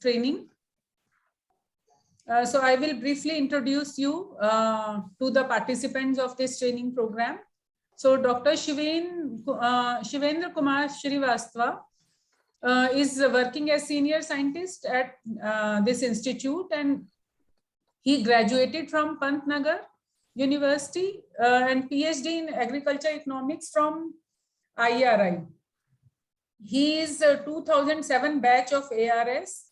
training. So I will briefly introduce you to the participants of this training program. So Dr. Shivendra Kumar Shrivastava is working as senior scientist at this institute, and he graduated from Pantnagar University and PhD in agriculture economics from IRI. He is a 2007 batch of ARS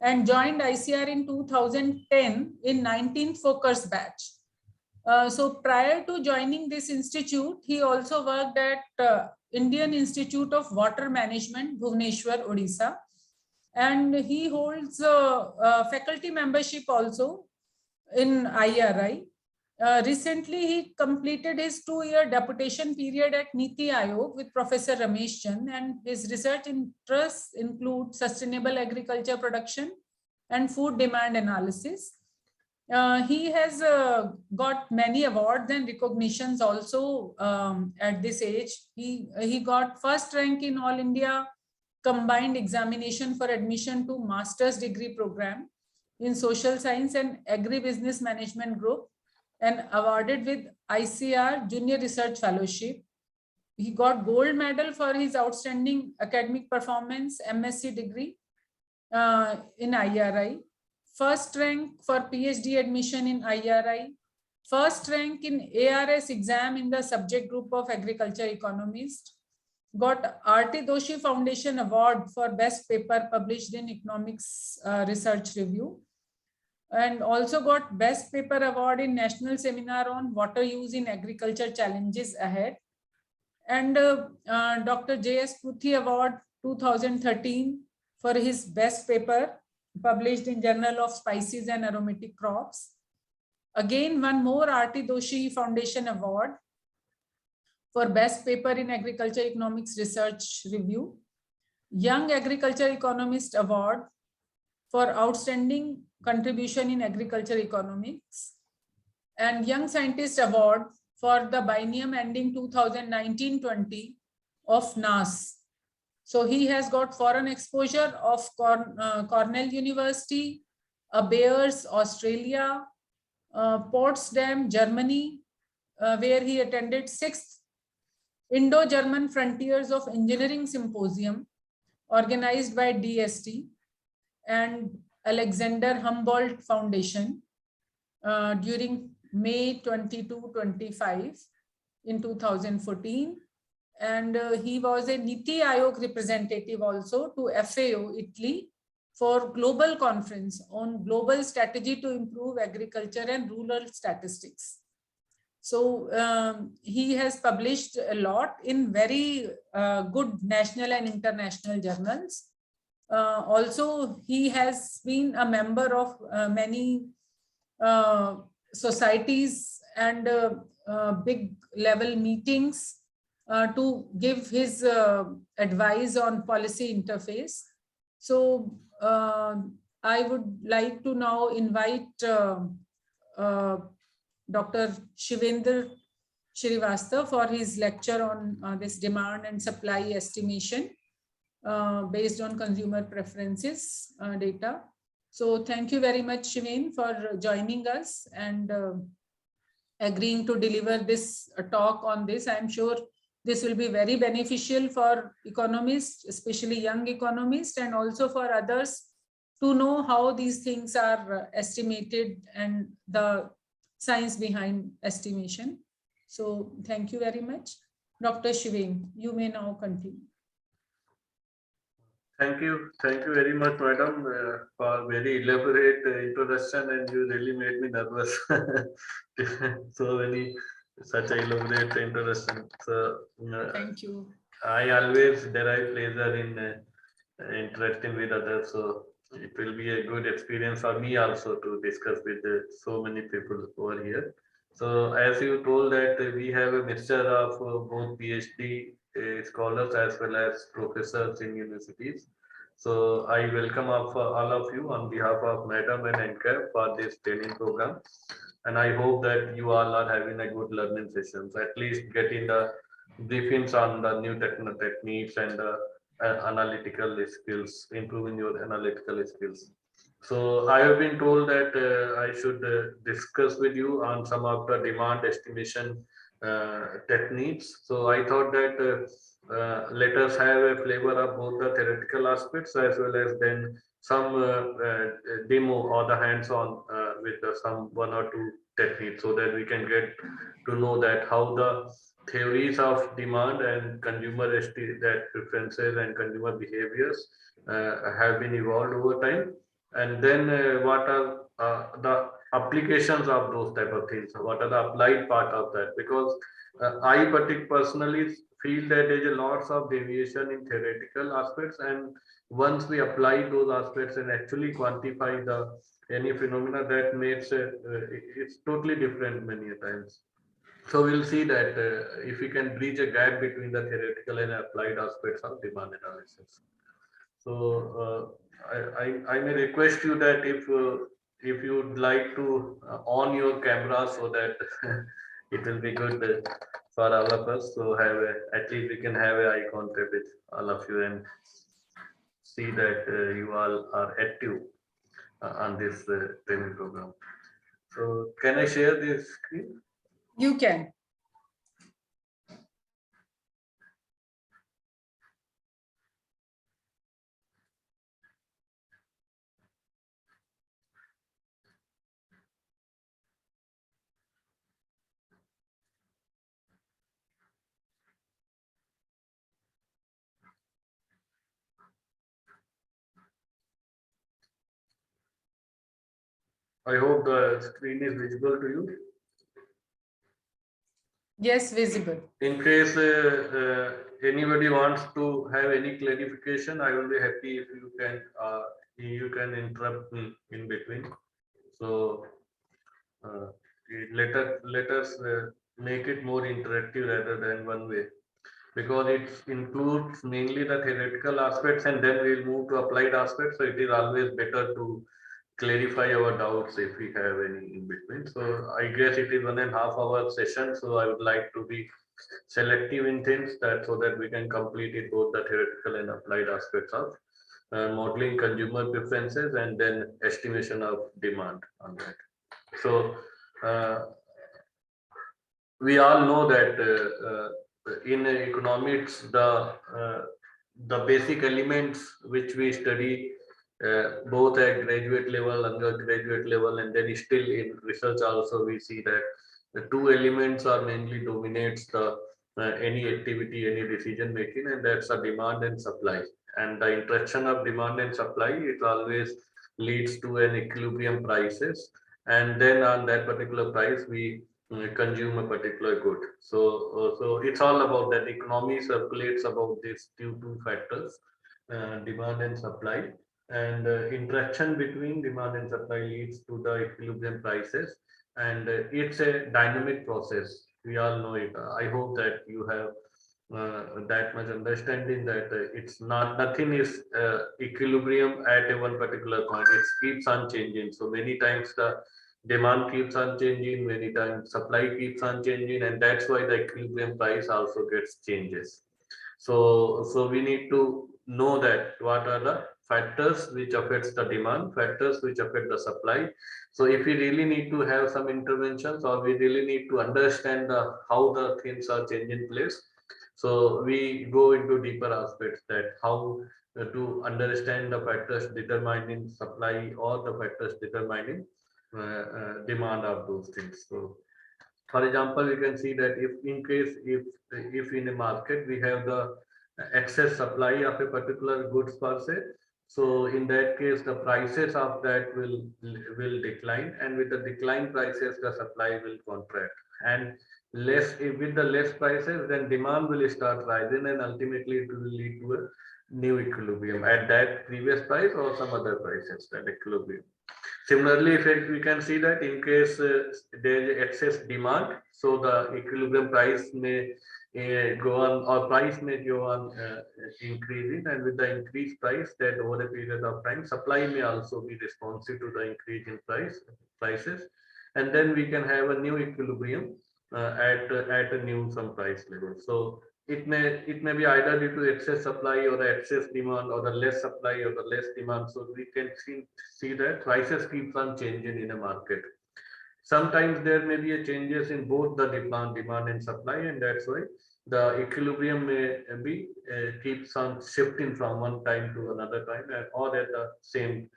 and joined ICR in 2010 in 19th Focus batch. So prior to joining this institute, he also worked at Indian Institute of Water Management, Bhubaneswar, Odisha. And he holds faculty membership also in IRI. Recently, he completed his 2-year deputation period at Niti Aayog with Professor Ramesh Chand, and his research interests include sustainable agriculture production and food demand analysis. He has got many awards and recognitions also at this age. He got first rank in All India Combined Examination for Admission to Master's Degree Program in Social Science and Agribusiness Management Group, and awarded with ICR Junior Research Fellowship. He got gold medal for his outstanding academic performance, MSc degree in IRI, first rank for PhD admission in IRI, first rank in ARS exam in the subject group of Agriculture Economist, got R.T. Doshi Foundation Award for best paper published in Economics Research Review, and also got Best Paper Award in National Seminar on Water Use in Agriculture Challenges Ahead, and Dr. J.S. Pruthi Award 2013 for his best paper published in Journal of Spices and Aromatic Crops. Again, one more R.T. Doshi Foundation Award for best paper in Agriculture Economics Research Review, Young Agriculture Economist Award for outstanding contribution in agriculture economics, and Young Scientist Award for the biennium ending 2019-20 of NAS. So he has got foreign exposure of Cornell University, Bayers, Australia, Potsdam, Germany, where he attended 6th Indo-German Frontiers of Engineering Symposium organized by DST and Alexander Humboldt Foundation during May 22-25 in 2014. And he was a Niti Aayog representative also to FAO, Italy, for global conference on global strategy to improve agriculture and rural statistics. So he has published a lot in very good national and international journals. Also, he has been a member of many societies and big level meetings to give his advice on policy interface. So I would like to now invite Dr. Shivendra Shrivastava for his lecture on this demand and supply estimation based on consumer preferences data. So thank you very much, Shiven, for joining us and agreeing to deliver this talk on this. I'm sure this will be very beneficial for economists, especially young economists, and also for others to know how these things are estimated and the science behind estimation. So thank you very much. Dr. Shiven, you may now continue. Thank you very much, madam, for very elaborate introduction, and you really made me nervous. So many such elaborate introduction. So thank you. I always derive pleasure in interacting with others. So it will be a good experience for me also to discuss with so many people over here. So as you told that we have a mixture of both PhD scholars as well as professors in universities. So I welcome all of you on behalf of Madam and NCAP for this training program. And I hope that you all are having a good learning sessions, at least getting the briefings on the new techniques and analytical skills, improving your analytical skills. So I have been told that I should discuss with you on some of the demand estimation techniques. So I thought that let us have a flavor of both the theoretical aspects as well as then some demo or the hands-on with some one or two techniques, so that we can get to know that how the theories of demand and consumer that preferences and consumer behaviors have been evolved over time, and then what are the applications of those type of things, what are the applied part of that, because I personally feel that there is a lots of deviation in theoretical aspects, and once we apply those aspects and actually quantify the any phenomena, that makes it's totally different many a times. So we'll see that if we can bridge a gap between the theoretical and applied aspects of demand analysis. So I may request you that if you'd like to on your camera, so that it will be good for all of us. So have at least we can have a eye contact with all of you and see that you all are active on this training program. So can I share this screen? You can. I hope the screen is visible to you. Yes, visible. In case anybody wants to have any clarification, I will be happy if you can interrupt me in between. So uh, let us make it more interactive rather than one way, because it includes mainly the theoretical aspects and then we'll move to applied aspects. So it is always better to clarify our doubts if we have any in between. So I guess it is 1.5 hour session. So I would like to be selective in things, that so that we can complete it both the theoretical and applied aspects of modeling consumer preferences and then estimation of demand on that. So we all know that in economics the basic elements which we study both at graduate level, undergraduate level, and then still in research also, we see that the two elements are mainly dominates the any activity, any decision making, and that's the demand and supply. And the interaction of demand and supply, it always leads to an equilibrium prices, and then on that particular price we consume a particular good. So it's all about that. Economy circulates about these two factors, demand and supply, and interaction between demand and supply leads to the equilibrium prices, and it's a dynamic process. We all know it. I hope that you have that much understanding that it's not nothing is equilibrium at a one particular point. It keeps on changing. So many times the demand keeps on changing, many times supply keeps on changing, and that's why the equilibrium price also gets changes. So we need to know that what are the factors which affects the demand, factors which affect the supply. So if we really need to have some interventions, or we really need to understand how the things are changing place, so we go into deeper aspects, that how to understand the factors determining supply or the factors determining demand of those things. So for example, you can see that if in case if in a market we have the excess supply of a particular goods per se, so in that case the prices of that will decline, and with the decline prices the supply will contract, and less with the less prices then demand will start rising, and ultimately it will lead to a new equilibrium at that previous price or some other prices, that equilibrium. Similarly, if we can see that in case there is excess demand, so the equilibrium price may go on, or price may go on increasing, and with the increased price, that over a period of time, supply may also be responsive to the increase in prices, and then we can have a new equilibrium at a new some price level. So it may be either due to excess supply or the excess demand or the less supply or the less demand. So we can see that prices keeps on changing in a market. Sometimes there may be a changes in both the demand and supply, and that's why the equilibrium may be keeps on shifting from one time to another time, or at the same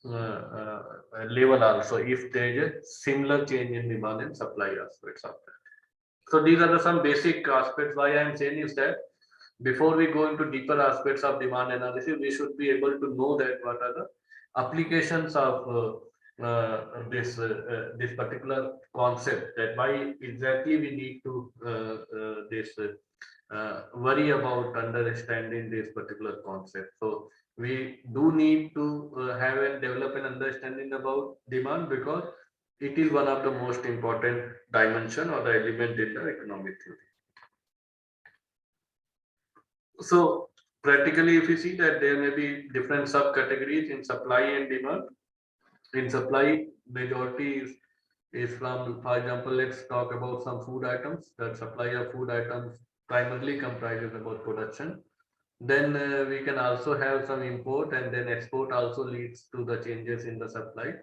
level also, if there is a similar change in demand and supply aspects of that. So these are some basic aspects. Why I am saying is that before we go into deeper aspects of demand analysis, we should be able to know that what are the applications of this particular concept, that why exactly we need to worry about understanding this particular concept. So we do need to have and develop an understanding about demand, because it is one of the most important dimension or the element in the economic theory. So practically, if you see that there may be different subcategories in supply and demand. In supply, majority is from, for example, let's talk about some food items. That supply of food items primarily comprises about production. Then we can also have some import, and then export also leads to the changes in the supply.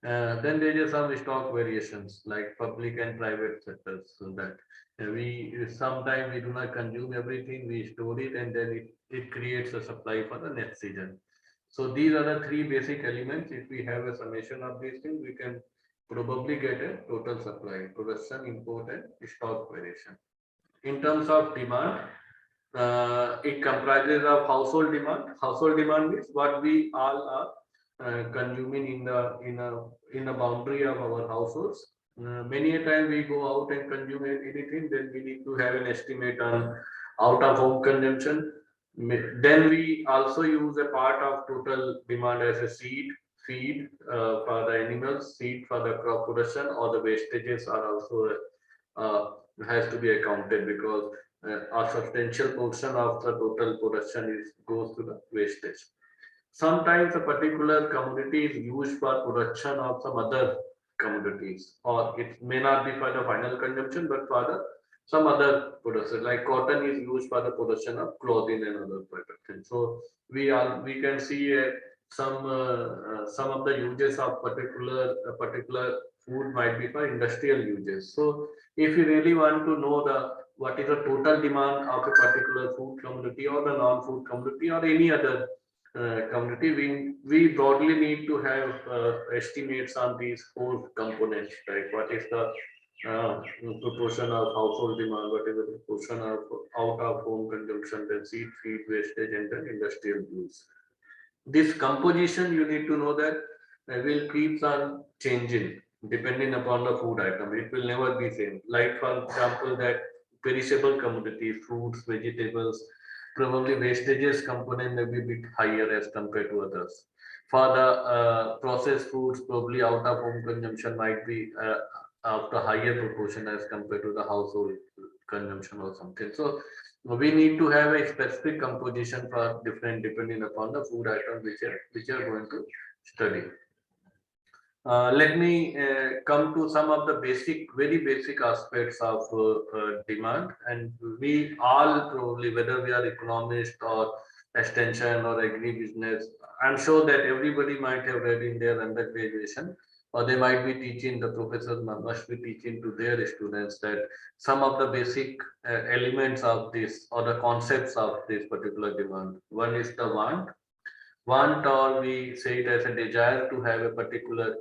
Then there is some stock variations like public and private sectors, so that we sometimes we do not consume everything, we store it, and then it creates a supply for the next season. So these are the three basic elements. If we have a summation of these things, we can probably get a total supply: production, import, and stock variation. In terms of demand, it comprises of household demand. Household demand means what we all are consuming in the boundary of our households. Many a time we go out and consume anything, then we need to have an estimate on out of home consumption. Then we also use a part of total demand as a seed, feed for the animals, seed for the crop production, or the wastages are also has to be accounted, because a substantial portion of the total production goes to the wastage. Sometimes a particular commodity is used for production of some other commodities, or it may not be for the final consumption, but for the some other production. Like cotton is used for the production of clothing and other products. So we can see some of the uses of particular food might be for industrial uses. So if you really want to know what is the total demand of a particular food commodity or the non-food commodity or any other commodity, we broadly need to have estimates on these four components, right? What is the proportion of household demand, what is the proportion of out of home consumption, then seed, feed, wastage, and then industrial use. This composition, you need to know that will keeps on changing depending upon the food item. It will never be same. Like for example, that perishable commodities, fruits, vegetables, probably wastages component may be a bit higher as compared to others. For the processed foods, probably out of home consumption might be of the higher proportion as compared to the household consumption or something. So we need to have a specific composition for different depending upon the food items which are going to study. Let me come to some of the very basic aspects of demand, and we all probably, whether we are economist or extension or agribusiness, I'm sure that everybody might have read in their undergraduation, or they might be teaching, the professors must be teaching to their students that some of the basic elements of this or the concepts of this particular demand. One is the want, or we say it as a desire to have a particular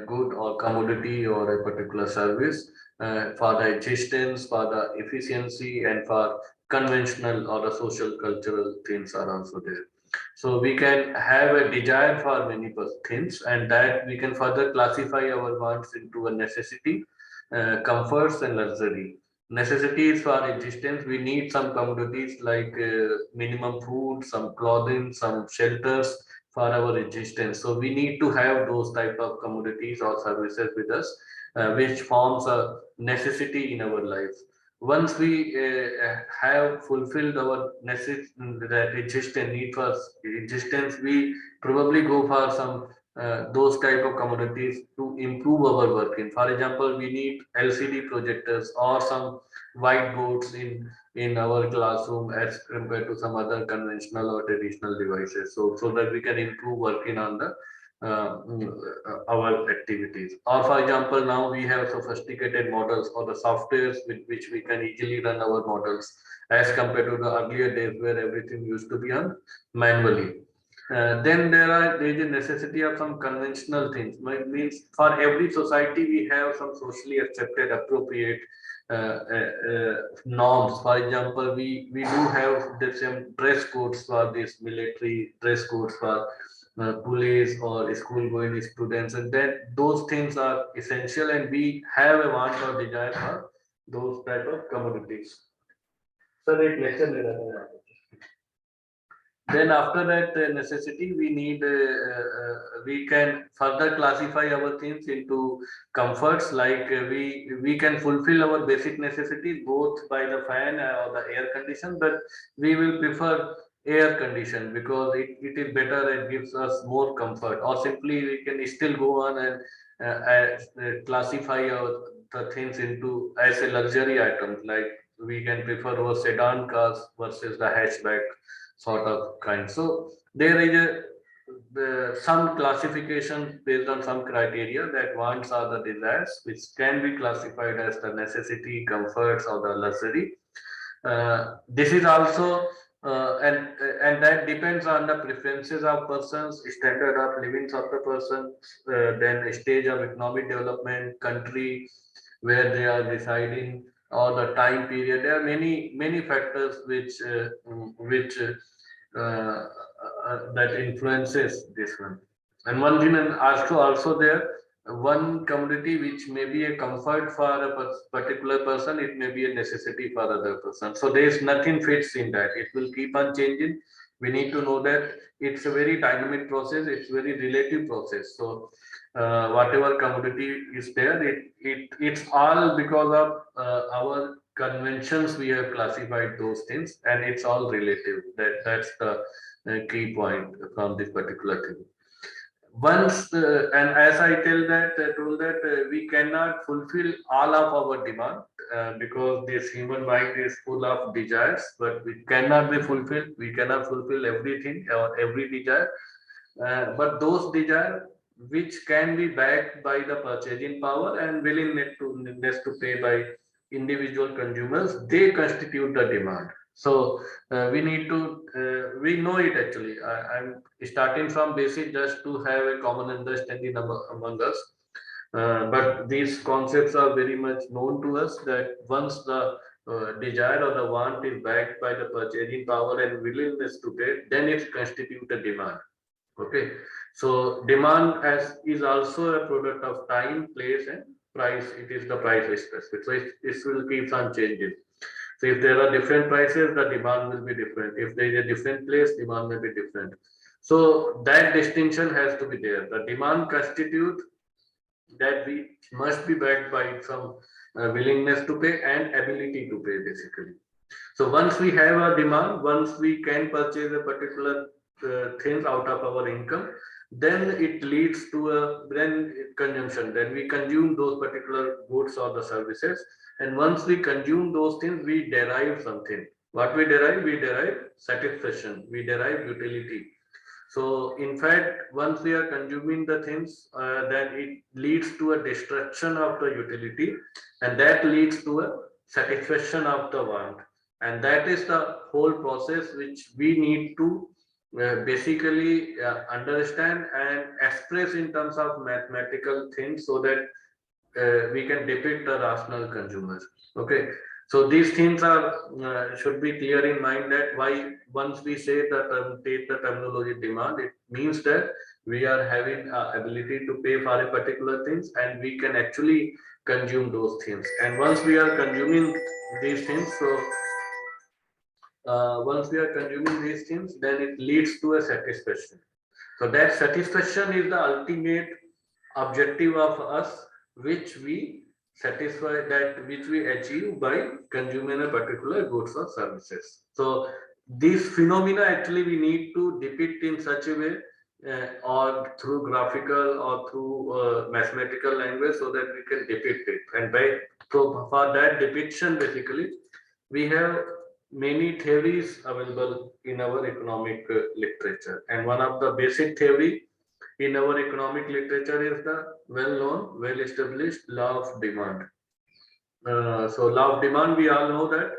good or commodity or a particular service for the existence, for the efficiency, and for conventional or the social cultural things are also there. So we can have a desire for many things, and that we can further classify our wants into a necessity, comforts, and luxury. Necessities for existence, we need some commodities like minimum food, some clothing, some shelters for our existence. So we need to have those type of commodities or services with us, which forms a necessity in our life. Once we have fulfilled our necessity, that existence need for existence, we probably go for some those type of commodities to improve our working. For example, we need LCD projectors or some whiteboards in our classroom as compared to some other conventional or traditional devices. So that we can improve working on the our activities. Or for example, now we have sophisticated models or the softwares with which we can easily run our models as compared to the earlier days where everything used to be done manually. Then there is a necessity of some conventional things. Means for every society we have some socially accepted, appropriate norms. For example, we do have the same dress codes for this military dress codes for police or school going students, and then those things are essential, and we have a want or desire for those type of commodities. Sir, एक lecture ले रहा था यहाँ पे. Then after that necessity, we need we can further classify our things into comforts, like we can fulfill our basic necessities both by the fan or the air condition, but we will prefer air condition because it is better and gives us more comfort. Or simply we can still go on and classify the things into as a luxury items, like we can prefer our sedan cars versus the hatchback sort of kind. So there is some classification based on some criteria that wants are the desires, which can be classified as the necessity, comforts, or the luxury. This is also and that depends on the preferences of persons, standard of living of the person, then stage of economic development, country where they are residing, or the time period. There are many factors which that influences this one. And one thing and also there, one commodity which may be a comfort for a particular person, it may be a necessity for other person. So there is nothing fixed in that. It will keep on changing. We need to know that it's a very dynamic process. It's very relative process. So whatever commodity is there, it's all because of our conventions. We have classified those things, and it's all relative. That's the key point from this particular thing. Once and as I told that we cannot fulfill all of our demand because this human mind is full of desires, but we cannot be fulfilled. We cannot fulfill everything or every desire, but those desires which can be backed by the purchasing power and willingness to pay by individual consumers, they constitute the demand. So we need to we know it actually. I'm starting from basic just to have a common understanding among us. But these concepts are very much known to us that once the desire or the want is backed by the purchasing power and willingness to pay, then it constitutes a demand. Okay, so demand is also a product of time, place, and price. It is the price specific. So it will keep on changing. So if there are different prices, the demand will be different. If there is a different place, demand may be different. So that distinction has to be there. The demand constitute that we must be backed by some willingness to pay and ability to pay, basically. So once we have a demand, once we can purchase a particular things out of our income, then it leads to a then consumption. Then we consume those particular goods or the services, and once we consume those things, we derive something. What we derive? We derive satisfaction. We derive utility. So in fact, once we are consuming the things, then it leads to a destruction of the utility, and that leads to a satisfaction of the want. And that is the whole process which we need to basically understand and express in terms of mathematical things so that we can depict the rational consumers. Okay, so these things are should be clear in mind that why once we say that take the terminology demand, it means that we are having ability to pay for a particular things and we can actually consume those things. And once we are consuming these things, so once we are consuming these things, then it leads to a satisfaction. So that satisfaction is the ultimate objective of us, which we satisfy, that which we achieve by consuming a particular goods or services. So these phenomena actually we need to depict in such a way or through graphical or through mathematical language so that we can depict it. And by so for that depiction, basically we have many theories available in our economic literature, and one of the basic theory in our economic literature is the well-known, well-established law of demand. So law of demand, we all know that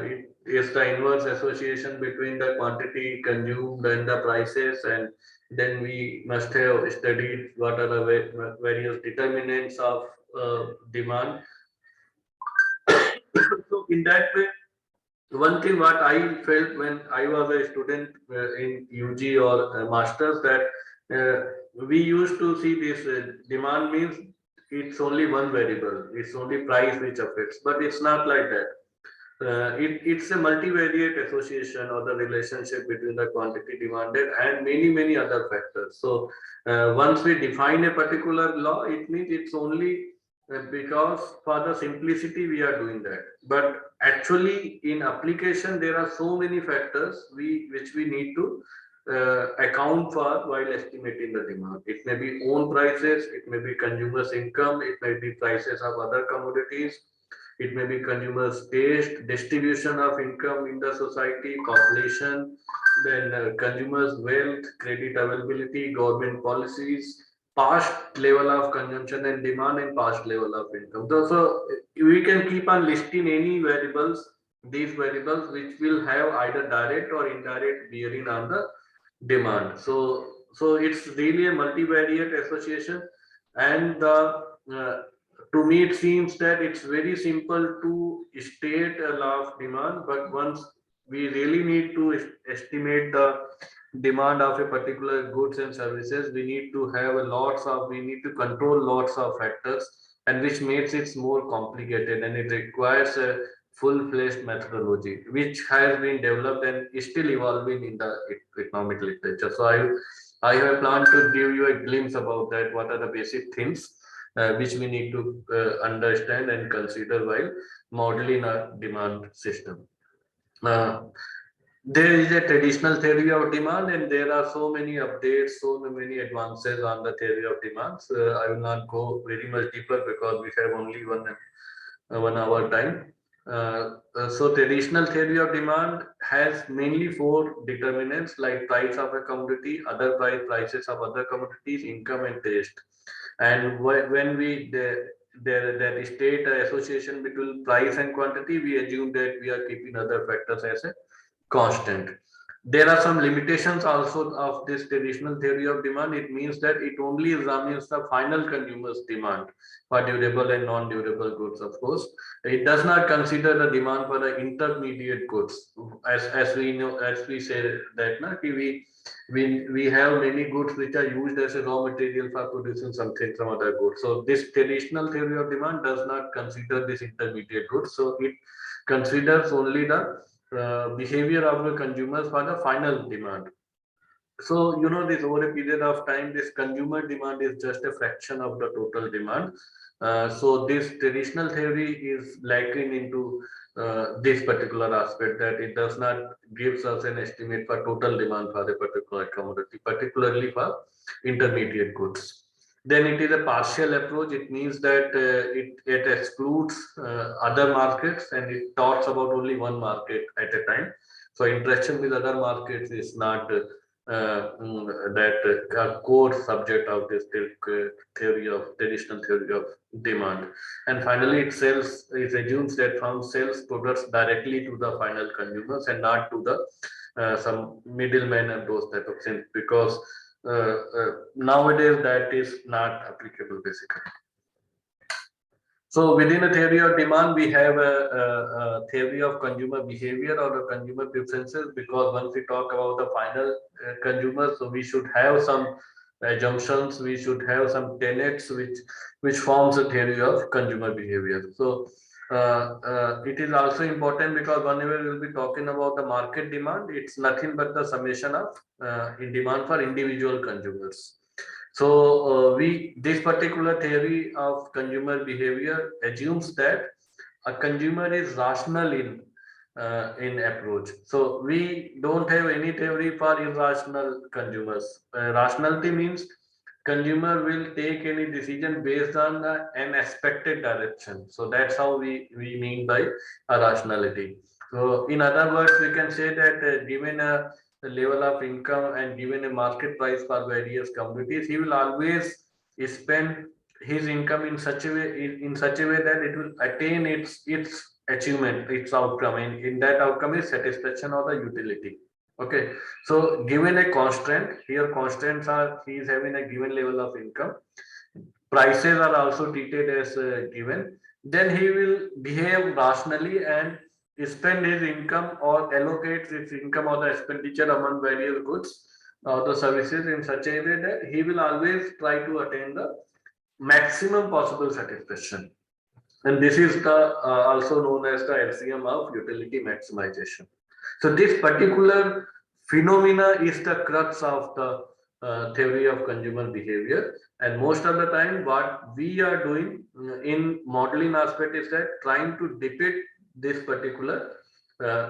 it is the inverse association between the quantity consumed and the prices, and then we must have studied what are the various determinants of demand. So in that way, one thing what I felt when I was a student in UG or masters, that we used to see this demand means it's only one variable, it's only price which affects, but it's not like that. It's a multivariate association or the relationship between the quantity demanded and many other factors. So once we define a particular law, it means it's only because for the simplicity we are doing that. But actually in application, there are so many factors which we need to account for while estimating the demand. It may be own prices, it may be consumers' income, it may be prices of other commodities, it may be consumers' taste, distribution of income in the society, population, then consumers' wealth, credit availability, government policies, past level of consumption and demand, and past level of income. So we can keep on listing any variables, these variables which will have either direct or indirect bearing on the demand. So it's really a multivariate association, and to me it seems that it's very simple to state a law of demand, but once we really need to estimate the demand of a particular goods and services, we need to have we need to control lots of factors, and which makes it more complicated, and it requires a full-fledged methodology which has been developed and is still evolving in the economic literature. So I have planned to give you a glimpse about that, what are the basic things which we need to understand and consider while modeling a demand system. Uh, there is a traditional theory of demand, and there are so many updates, so many advances on the theory of demand. So I will not go very much deeper because we have only 1 hour time. So traditional theory of demand has mainly 4 determinants, like price of a commodity, other prices of other commodities, income, and taste. And when we that state association between price and quantity, we assume that we are keeping other factors as a constant. There are some limitations also of this traditional theory of demand. It means that it only examines the final consumer's demand for durable and non-durable goods, of course. It does not consider the demand for the intermediate goods. As we know, as we say that we have many goods which are used as a raw material for producing some other goods. So this traditional theory of demand does not consider this intermediate goods. So it considers only the behavior of the consumers for the final demand. So, this over a period of time, this consumer demand is just a fraction of the total demand. So this traditional theory is lacking into this particular aspect, that it does not gives us an estimate for total demand for a particular commodity, particularly for intermediate goods. Then it is a partial approach. It means that it excludes other markets, and it talks about only one market at a time. So interaction with other markets is not that core subject of this traditional theory of demand. And finally, it assumes that firm sells products directly to the final consumers and not to the some middlemen and those type of things, because nowadays that is not applicable basically. So within a theory of demand, we have a theory of consumer behavior or the consumer preferences, because once we talk about the final consumer, so we should have some assumptions, we should have some tenets which forms a theory of consumer behavior. So it is also important because whenever we will be talking about the market demand, it's nothing but the summation of in demand for individual consumers. So this particular theory of consumer behavior assumes that a consumer is rational in approach. So we don't have any theory for irrational consumers. Rationality means consumer will take any decision based on an expected direction. So that's how we mean by a rationality. So in other words, we can say that given a level of income and given a market price for various commodities, he will always spend his income in such a way that it will attain its achievement, its outcome, and in that outcome is satisfaction or the utility. Okay, so given a constraint, here constraints are he is having a given level of income, prices are also treated as given, then he will behave rationally and spend his income or allocate his income or the expenditure among various goods or the services in such a way that he will always try to attain the maximum possible satisfaction. And this is the also known as the LCM of utility maximization. So this particular phenomena is the crux of the theory of consumer behavior. And most of the time, what we are doing in modeling aspect is that trying to depict this particular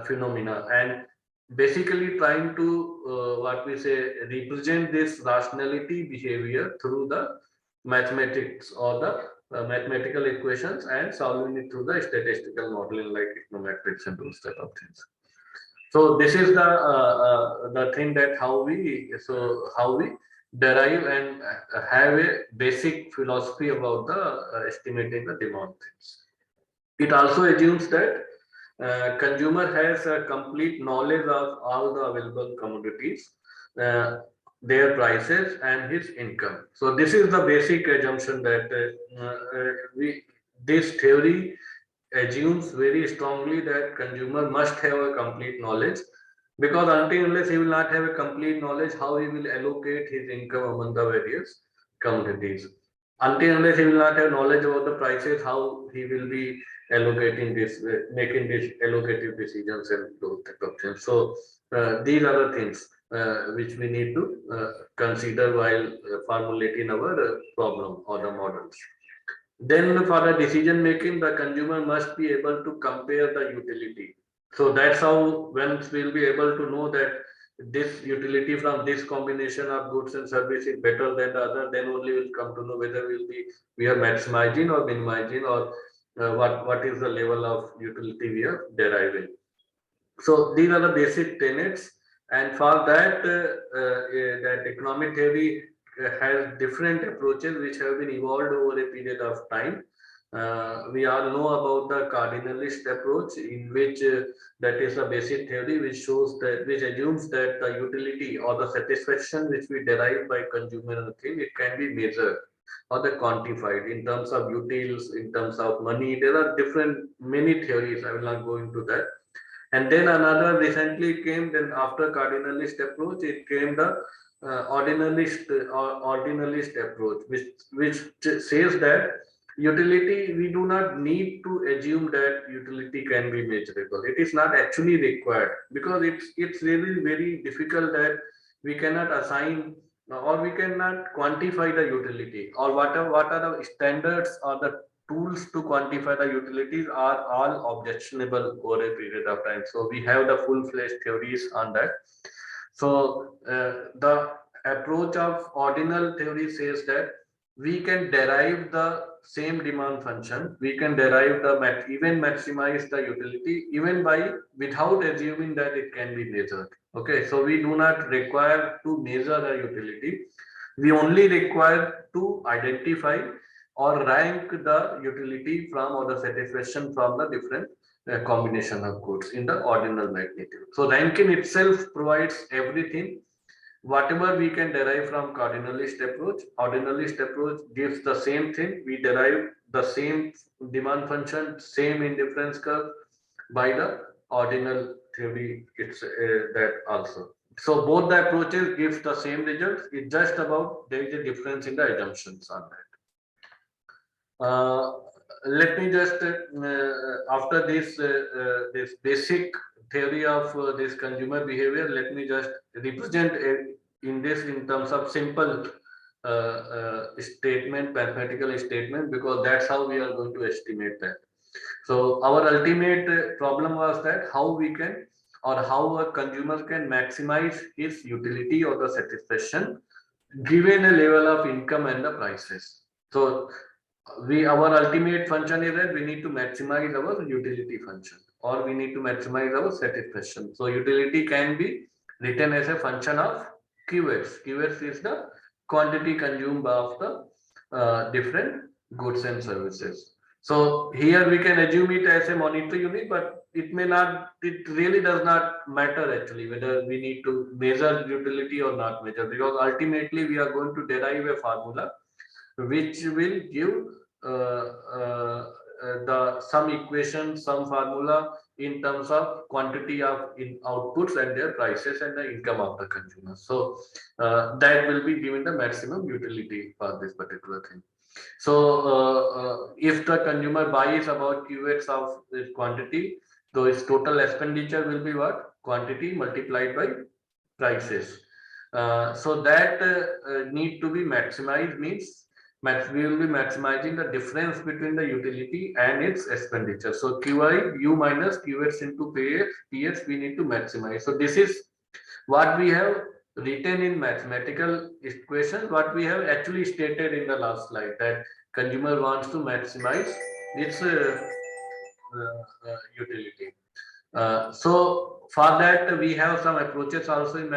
phenomena and basically trying to what we say represent this rationality behavior through the mathematics or the mathematical equations and solving it through the statistical modeling like econometrics and those type of things. So this is the thing that how we derive and have a basic philosophy about the estimating the demand things. It also assumes that consumer has a complete knowledge of all the available commodities, uh, their prices and his income. So this is the basic assumption that we this theory assumes very strongly that consumer must have a complete knowledge, because until unless he will not have a complete knowledge, how he will allocate his income among the various commodities. Until unless he will not have knowledge about the prices, how he will be allocating this, making this allocative decisions and those type of things. So these are the things which we need to consider while formulating our problem or the models. Then for the decision making, the consumer must be able to compare the utility. So that's how once we'll be able to know that this utility from this combination of goods and service is better than the other, then only we'll come to know whether we are maximizing or minimizing or what is the level of utility we are deriving. So these are the basic tenets, and for that, that economic theory has different approaches which have been evolved over a period of time. We all know about the cardinalist approach, in which that is a basic theory which shows that, which assumes that the utility or the satisfaction which we derive by consuming a thing, it can be measured or the quantified in terms of utils, in terms of money. There are different many theories. I will not go into that. And then another recently came, then after cardinalist approach, it came the ordinalist approach, which says that utility, we do not need to assume that utility can be measurable. It is not actually required, because it's really very difficult that we cannot assign or we cannot quantify the utility, or what are the standards or the tools to quantify the utilities are all objectionable over a period of time. So we have the full-fledged theories on that. So the approach of ordinal theory says that we can derive the same demand function, we can derive the even maximize the utility even by without assuming that it can be measured. Okay, so we do not require to measure the utility, we only require to identify or rank the utility from or the satisfaction from the different combination of goods in the ordinal magnitude. So ranking itself provides everything. Whatever we can derive from cardinalist approach gives the same thing. We derive the same demand function, same indifference curve by the ordinal theory. It's that also. So both the approaches gives the same results. It's just about there is a difference in the assumptions on that. Let me just after this basic theory of this consumer behavior, let me just represent in this in terms of simple statement, mathematical statement, because that's how we are going to estimate that. So our ultimate problem was that how we can or how a consumer can maximize his utility or the satisfaction given a level of income and the prices. So our ultimate function is that we need to maximize our utility function or we need to maximize our satisfaction. So utility can be written as a function of QX. QX is the quantity consumed of the different goods and services. So here we can assume it as a monetary unit, but it may not, it really does not matter actually whether we need to measure utility or not measure, because ultimately we are going to derive a formula which will give uh, uh, the some equation, some formula in terms of quantity of outputs and their prices and the income of the consumer. So that will be given the maximum utility for this particular thing. So if the consumer buys about QX of this quantity, so its total expenditure will be what? Quantity multiplied by prices. So that need to be maximized means we will be maximizing the difference between the utility and its expenditure. So QI, U minus QX into PX, we need to maximize. So this is what we have written in mathematical equation, what we have actually stated in the last slide, that consumer wants to maximize its utility. So for that we have some approaches also in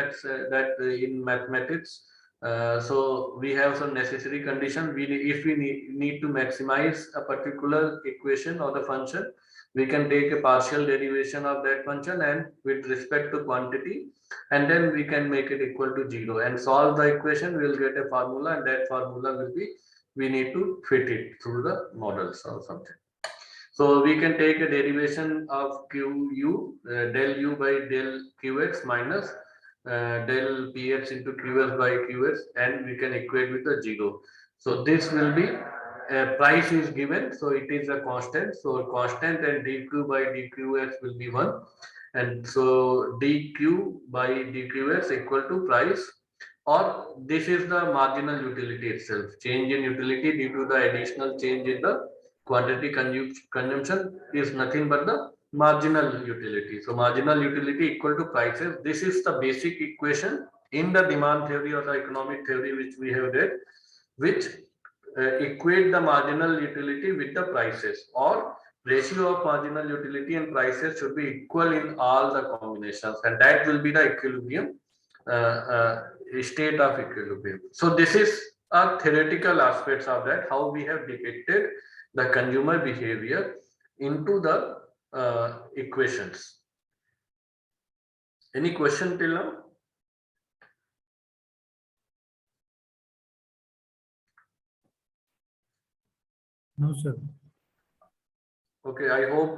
in mathematics. So we have some necessary conditions. If we need to maximize a particular equation or the function, we can take a partial derivation of that function and with respect to quantity, and then we can make it equal to 0 and solve the equation. We will get a formula, and that formula will be, we need to fit it through the models or something. So we can take a derivation of QU, del U by del QX minus del PX into QS by QS, and we can equate with the 0. So this will be, price is given, so it is a constant. So constant and dQ by dQs will be 1. And so dQ by dQs equal to price, or this is the marginal utility itself. Change in utility due to the additional change in the quantity consumption is nothing but the marginal utility. So marginal utility equal to prices. This is the basic equation in the demand theory or the economic theory which we have read, which equate the marginal utility with the prices, or ratio of marginal utility and prices should be equal in all the combinations, and that will be the equilibrium, state of equilibrium. So this is a theoretical aspects of that, how we have depicted the consumer behavior into the equations. Any question till now? No, sir. Okay, I hope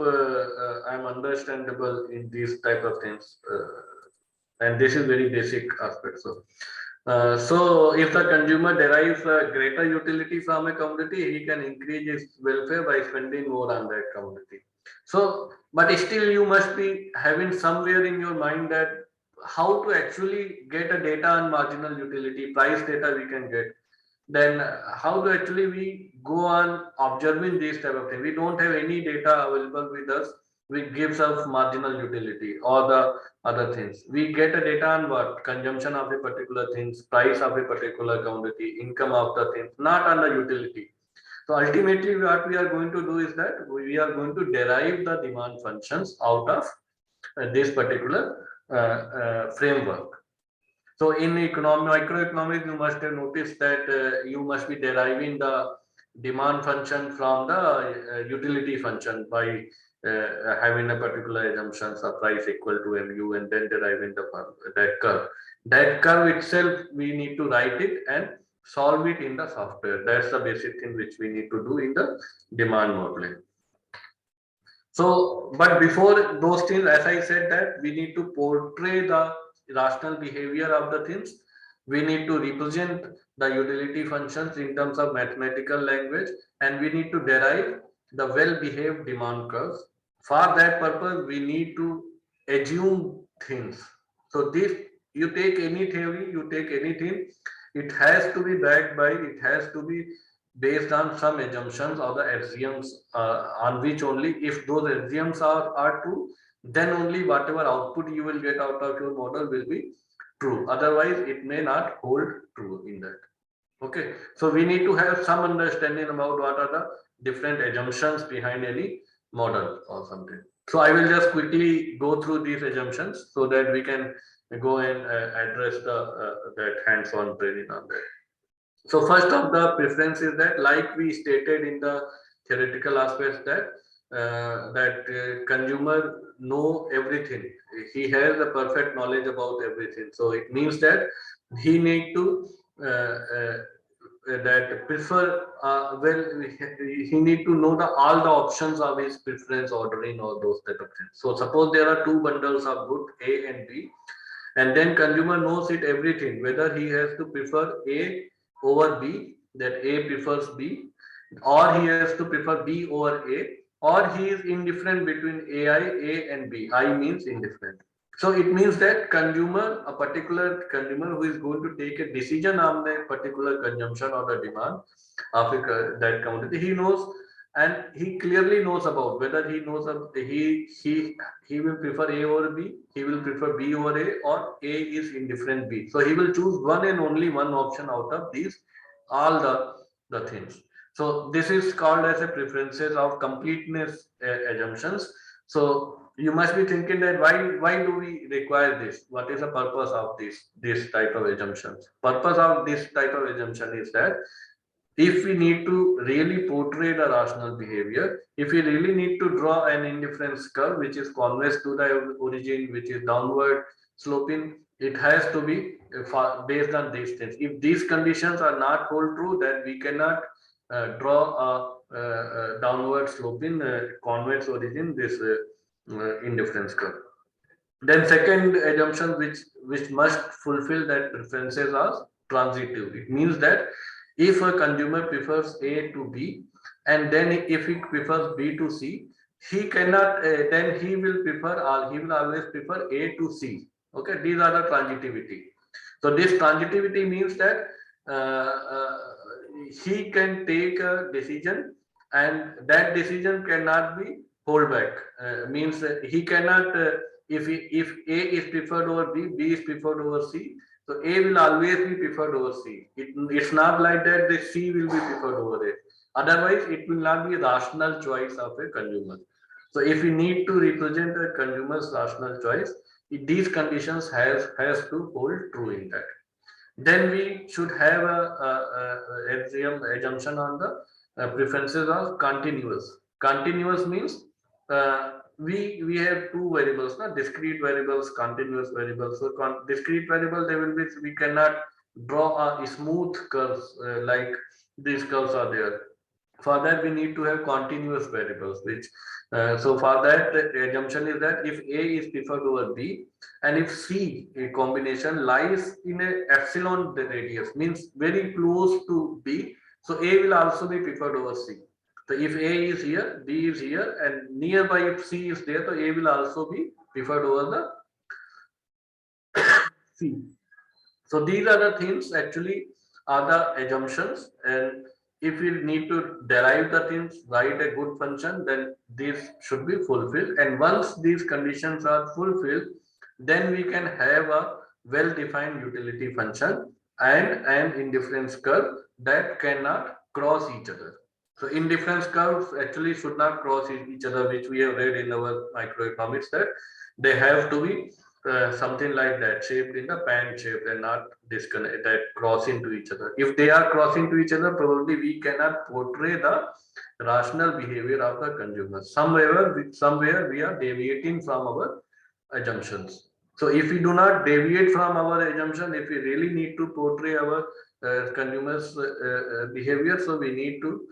I'm understandable in these type of things, and this is very basic aspect. So if the consumer derives a greater utility from a commodity, he can increase his welfare by spending more on that commodity. So, but still you must be having somewhere in your mind that how to actually get a data on marginal utility, price data we can get. Then how do actually we go on observing these type of things? We don't have any data available with us which gives us marginal utility or the other things. We get a data on what? Consumption of a particular things, price of a particular commodity, income of the things, not on the utility. So ultimately what we are going to do is that we are going to derive the demand functions out of this particular framework. So in microeconomics, you must have noticed that you must be deriving the demand function from the utility function by having a particular assumptions of price equal to mu, and then deriving that curve. That curve itself, we need to write it and solve it in the software. That's the basic thing which we need to do in the demand modeling. So, but before those things, as I said, that we need to portray the rational behavior of the things. We need to represent the utility functions in terms of mathematical language, and we need to derive the well-behaved demand curves. For that purpose, we need to assume things. So this, you take any theory, you take anything, it has to be backed by, it has to be based on some assumptions or the axioms on which only, if those axioms are true, then only whatever output you will get out of your model will be true. Otherwise, it may not hold true in that. Okay, so we need to have some understanding about what are the different assumptions behind any model or something. So I will just quickly go through these assumptions so that we can go and address that hands-on training on that. So first of the preference is that, like we stated in the theoretical aspects, that consumer know everything. He has a perfect knowledge about everything. So it means that he need to that prefer well, he need to know all the options of his preference ordering or those type of things. So suppose there are two bundles of good A and B, and then consumer knows it everything, whether he has to prefer A over B, that A prefers B, or he has to prefer B over A, or he is indifferent between A and B. I means indifferent. So it means that consumer, a particular consumer who is going to take a decision on the particular consumption or the demand of that commodity, he knows, and he clearly knows about whether he knows he will prefer A over B, he will prefer B over A, or A is indifferent B. So he will choose one and only one option out of these all the things. So this is called as a preferences of completeness assumptions. So you must be thinking that why do we require this? What is the purpose of this type of assumptions? Purpose of this type of assumption is that if we need to really portray the rational behavior, if we really need to draw an indifference curve which is convex to the origin, which is downward sloping, it has to be based on these things. If these conditions are not hold true, then we cannot draw a downward sloping convex origin, this indifference curve. Then second assumption which must fulfill that preferences are transitive. It means that if a consumer prefers A to B, and then if he prefers B to C, he cannot then he will always prefer A to C. Okay, these are the transitivity. So this transitivity means that he can take a decision, and that decision cannot be hold back. Means he cannot if A is preferred over B, B is preferred over C. So A will always be preferred over C. It's not like that the C will be preferred over A. Otherwise, it will not be a rational choice of a consumer. So if we need to represent a consumer's rational choice, these conditions has to hold true in that. Then we should have a assumption on the preferences of continuous. Continuous means we have two variables, na? Discrete variables, continuous variables. So discrete variable, they will be, we cannot draw a smooth curves like these curves are there. For that we need to have continuous variables, which so for that the assumption is that if A is preferred over B, and if C a combination lies in a epsilon radius, means very close to B, so A will also be preferred over C. So if A is here, B is here, and nearby if C is there, so A will also be preferred over the C. So these are the things actually are the assumptions, and if we need to derive the things, write a good function, then these should be fulfilled. And once these conditions are fulfilled, then we can have a well-defined utility function and an indifference curve that cannot cross each other. So indifference curves actually should not cross each other, which we have read in our microeconomics, that they have to be something like that, shaped in the pan shape and not disconnect, that cross into each other. If they are crossing to each other, probably we cannot portray the rational behavior of the consumer. Somewhere we are deviating from our assumptions. So if we do not deviate from our assumption, if we really need to portray our consumers behavior, so we need to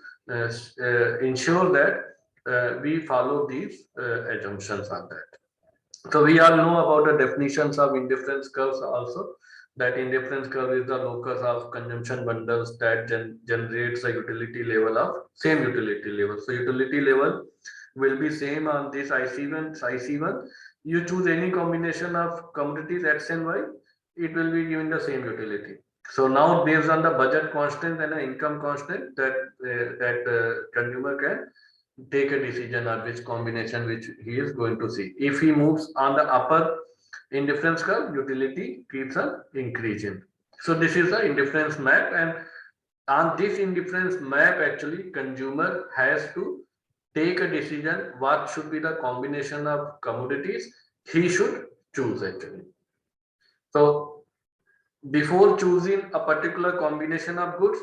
ensure that we follow these assumptions on that. So we all know about the definitions of indifference curves also, that indifference curve is the locus of consumption bundles that generates a utility level of same utility level. So utility level will be same on this IC1. You choose any combination of commodities X and Y, it will be given the same utility. So now based on the budget constant and the income constant, that consumer can take a decision on which combination which he is going to see. If he moves on the upper indifference curve, utility keeps on increasing. So this is the indifference map, and on this indifference map actually consumer has to take a decision what should be the combination of commodities he should choose actually. So before choosing a particular combination of goods,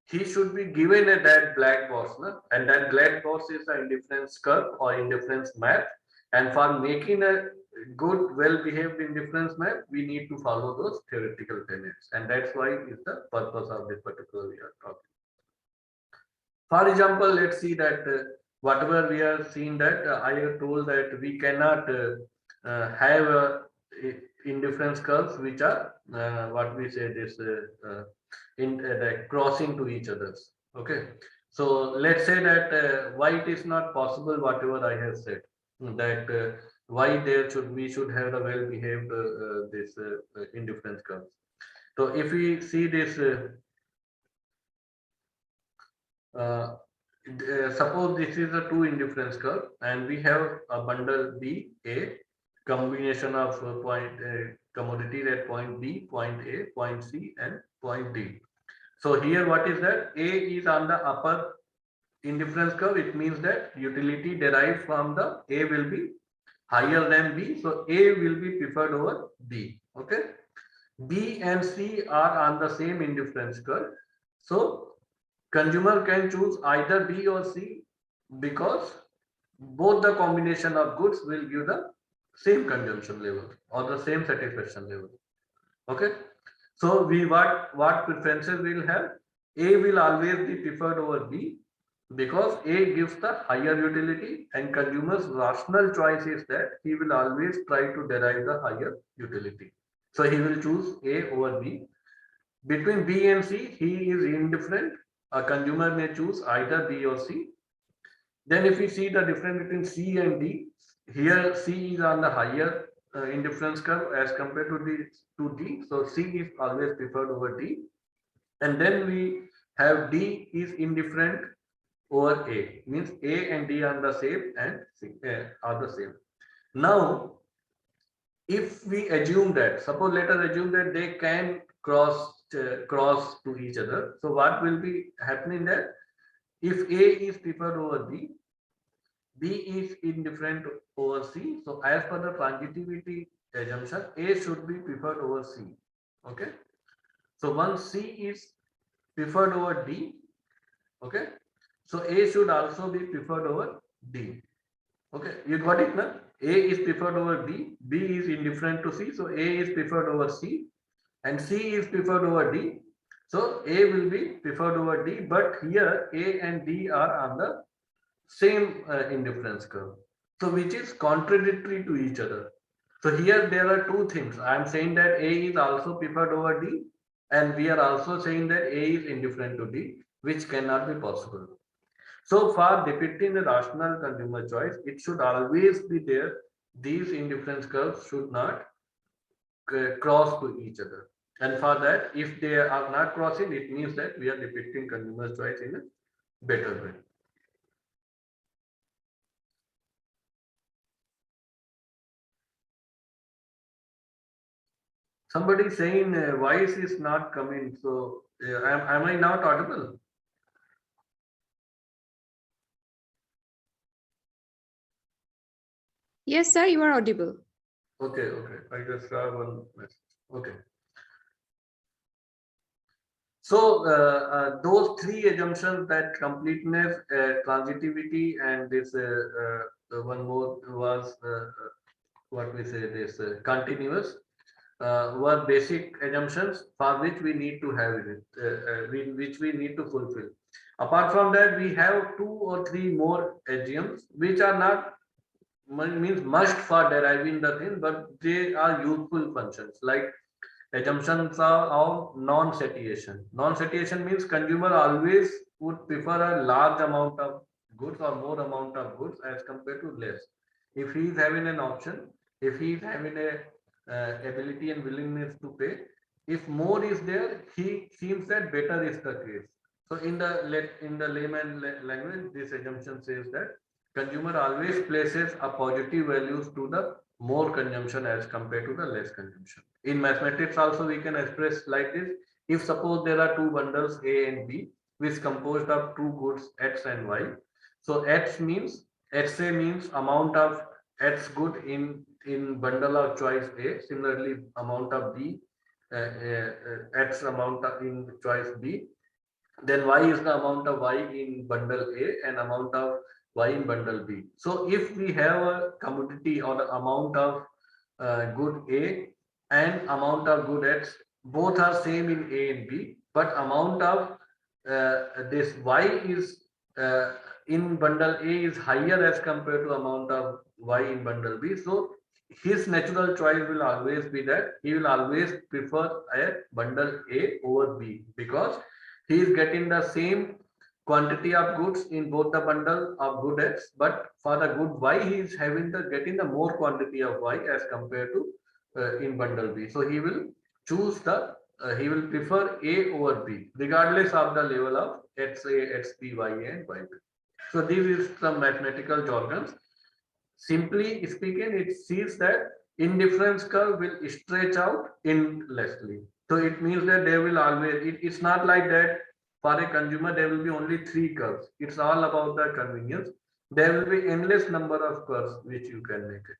he should be given a that black box, no? And that black box is the indifference curve or indifference map. And for making a good, well-behaved indifference map, we need to follow those theoretical tenets, and that's why is the purpose of this particular we are talking. For example, let's see that whatever we are seeing that I have told that we cannot have indifference curves which are what we say this like crossing to each others. Okay, so let's say that why it is not possible, whatever I have said, that why there should we should have a well behaved this indifference curves. So if we see this suppose this is a two indifference curve and we have a bundle B A combination of commodities at point B, point A, point C and point D. So here what is that? A is on the upper indifference curve. It means that utility derived from the A will be higher than B. So A will be preferred over B. Okay. B and C are on the same indifference curve. So consumer can choose either B or C because both the combination of goods will give the same consumption level or the same satisfaction level. Okay. So we what preferences will have? A will always be preferred over B because A gives the higher utility and consumer's rational choice is that he will always try to derive the higher utility. So he will choose A over B. Between B and C, he is indifferent. A consumer may choose either B or C. Then if we see the difference between C and D, here C is on the higher indifference curve as compared to D. So C is always preferred over D. And then we have D is indifferent over A. Means A and D are the same and C are the same. Now, if we assume that, suppose let us assume that they can cross to each other. So what will be happening there? If A is preferred over B, B is indifferent over C. So as per the transitivity assumption, A should be preferred over C. Okay. So once C is preferred over D, okay. So A should also be preferred over D. Okay, you got it now? A is preferred over B, B is indifferent to C, so A is preferred over C, and C is preferred over D. So A will be preferred over D, but here A and D are on the same indifference curve. So which is contradictory to each other. So here there are two things. I am saying that A is also preferred over D, and we are also saying that A is indifferent to D, which cannot be possible. So for depicting the rational consumer choice, it should always be there. These indifference curves should not cross to each other. And for that, if they are not crossing, it means that we are depicting consumer choice in a better way. Somebody saying voice is not coming. So am I not audible? Yes, sir, you are audible. Okay, okay. I just saw one message. Okay. So those three assumptions, that completeness, transitivity, and this one more was what we say this continuous, were basic assumptions for which we need to have it, which we need to fulfill. Apart from that, we have two or three more axioms which are not means must for deriving the thing, but they are useful functions, like assumptions of non-satiation. Non-satiation means consumer always would prefer a large amount of goods or more amount of goods as compared to less. If he is having an option, if he is having a ability and willingness to pay, if more is there, he seems that better is the case. So in the layman language, this assumption says that consumer always places a positive values to the more consumption as compared to the less consumption. In mathematics also we can express like this. If suppose there are two bundles A and B which composed of two goods X and Y. So X means XA means amount of X good in bundle of choice A. Similarly, amount of B, X amount in choice B. Then Y is the amount of Y in bundle A and amount of Y in bundle B. So if we have a commodity or the amount of good A and amount of good X, both are same in A and B, but amount of this Y is in bundle A is higher as compared to amount of Y in bundle B. So his natural choice will always be that he will always prefer a bundle A over B, because he is getting the same quantity of goods in both the bundle of good X, but for the good Y, he is having the getting the more quantity of Y as compared to in bundle B. So he will choose the he will prefer A over B, regardless of the level of XA, XB, YA, and YB. So this is some mathematical jargons. Simply speaking, it sees that indifference curve will stretch out endlessly. So it means that there will always, it's not like that for a consumer, there will be only 3 curves. It's all about the convenience. There will be endless number of curves which you can make it.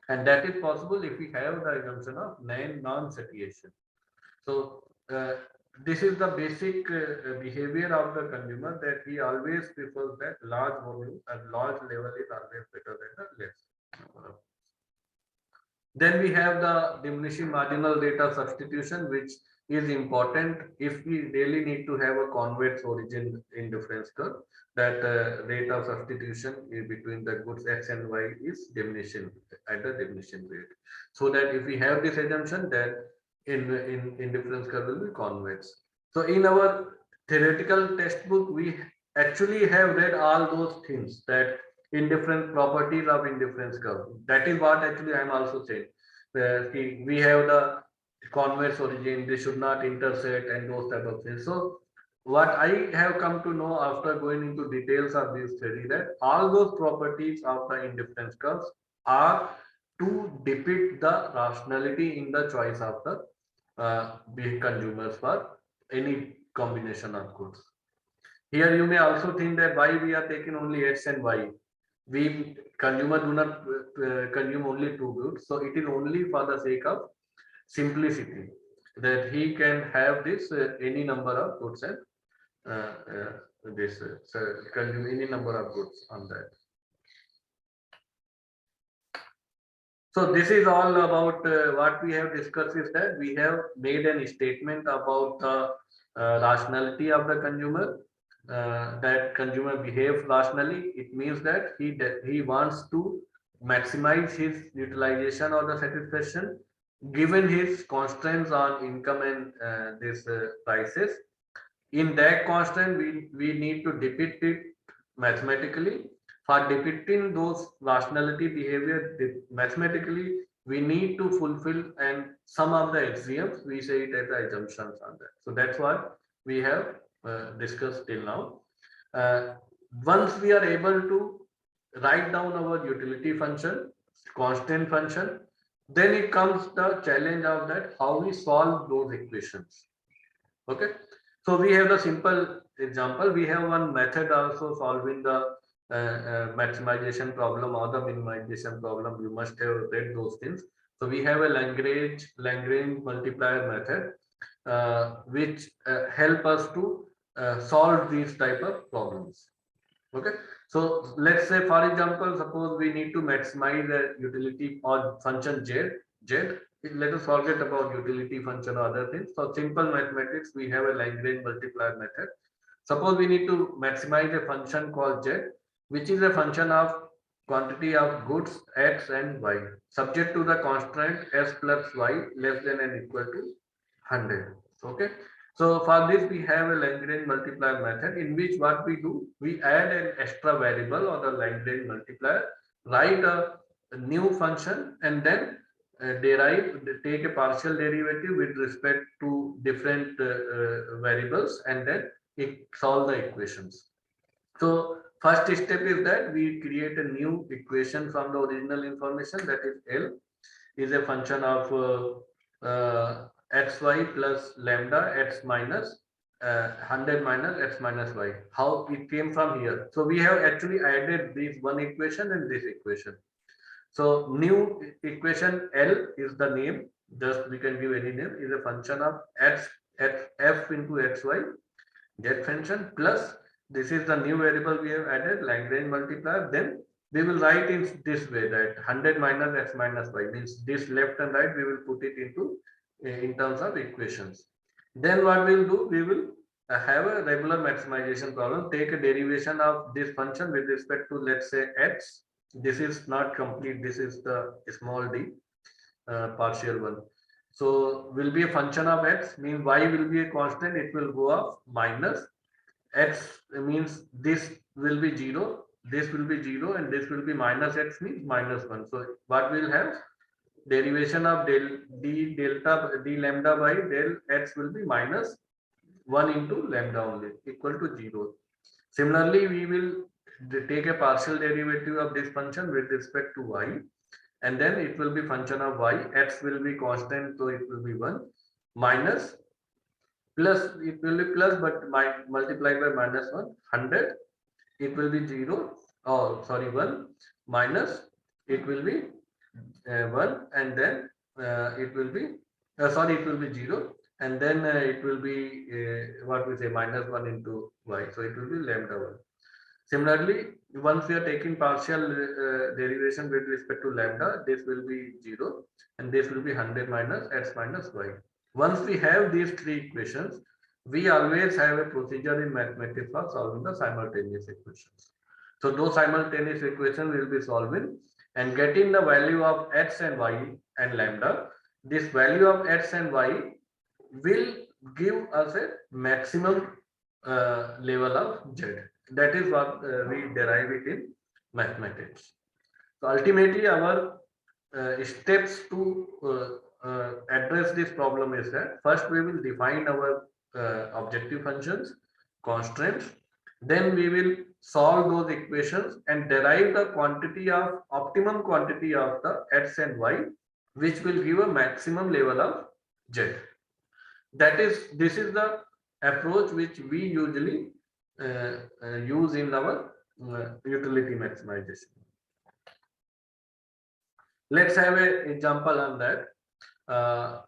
And that is possible if we have the assumption of non-satiation. So this is the basic behavior of the consumer, that he always prefers that large volume and large level is always better than the less. Then we have the diminishing marginal rate of substitution, which is important if we really need to have a convex origin indifference curve. That rate of substitution between the goods X and Y is diminishing at the diminishing rate. So that if we have this assumption, that in indifference curve will be convex. So in our theoretical textbook, we actually have read all those things, that indifferent properties of indifference curve. That is what actually I am also saying. We have the convex origin, they should not intersect and those type of things. So what I have come to know after going into details of this theory, that all those properties of the indifference curves are to depict the rationality in the choice of the consumers for any combination of goods. Here you may also think that why we are taking only X and Y. We consumer do not consume only 2 goods, so it is only for the sake of simplicity, that he can have this any number of goods and so consume any number of goods on that. So this is all about what we have discussed, is that we have made a statement about the rationality of the consumer, that consumer behaves rationally. It means that he wants to maximize his utilization or the satisfaction given his constraints on income and this prices. In that constraint, we need to depict it mathematically. For depicting those rationality behavior mathematically, we need to fulfill and some of the axioms, we say it as assumptions on that. So that's what we have discussed till now. Once we are able to write down our utility function, constant function, then it comes the challenge of that how we solve those equations. Okay, so we have the simple example. We have one method also solving the maximization problem or the minimization problem. You must have read those things. So we have a Lagrange multiplier method which help us to solve these type of problems. Okay, so let's say, for example, suppose we need to maximize a utility or function z. Let us forget about utility function or other things. For simple mathematics, we have a Lagrange multiplier method. Suppose we need to maximize a function called z, which is a function of quantity of goods X and Y, subject to the constraint S plus Y less than and equal to 100. Okay. So for this, we have a Lagrange multiplier method, in which what we do, we add an extra variable or the Lagrange multiplier, write a new function, and then take a partial derivative with respect to different variables, and then solve the equations. So first step is that we create a new equation from the original information, that is L is a function of xy plus lambda x minus 100 minus x minus y. How it came from here? So we have actually added this one equation and this equation. So new equation L is the name. Just we can give any name. Is a function of x f into xy get function plus this is the new variable we have added Lagrange multiplier. Then we will write in this way that 100 minus x minus y means this left and right we will put it into in terms of equations. Then what we will do, we will have a regular maximization problem, take a derivation of this function with respect to, let's say, x. This is not complete, this is the small d partial one. So will be a function of x, means y will be a constant, it will go up minus x means this will be 0, this will be 0 and this will be minus x means minus 1. So what we'll have, derivation of del d lambda by del x will be minus 1 into lambda only equal to 0. Similarly, we will take a partial derivative of this function with respect to y, and then it will be function of y, x will be constant, so it will be 1 minus plus, it will be plus but multiplied by minus 100, it will be 0, oh sorry 1 minus, it will be 1 and then it will be sorry, it will be 0 and then it will be what we say minus 1 into y, so it will be lambda 1. Similarly, once we are taking partial derivation with respect to lambda, this will be 0 and this will be 100 minus x minus y. Once we have these three equations, we always have a procedure in mathematics for solving the simultaneous equations. So those simultaneous equations will be solving and getting the value of x and y and lambda. This value of x and y will give us a maximum level of z. That is what we derive it in mathematics. So ultimately, our steps to address this problem is that first we will define our objective functions, constraints. Then we will solve those equations and derive the quantity of optimum quantity of the x and y, which will give a maximum level of z. This is the approach which we usually use in our utility maximization. Let's have an example on that.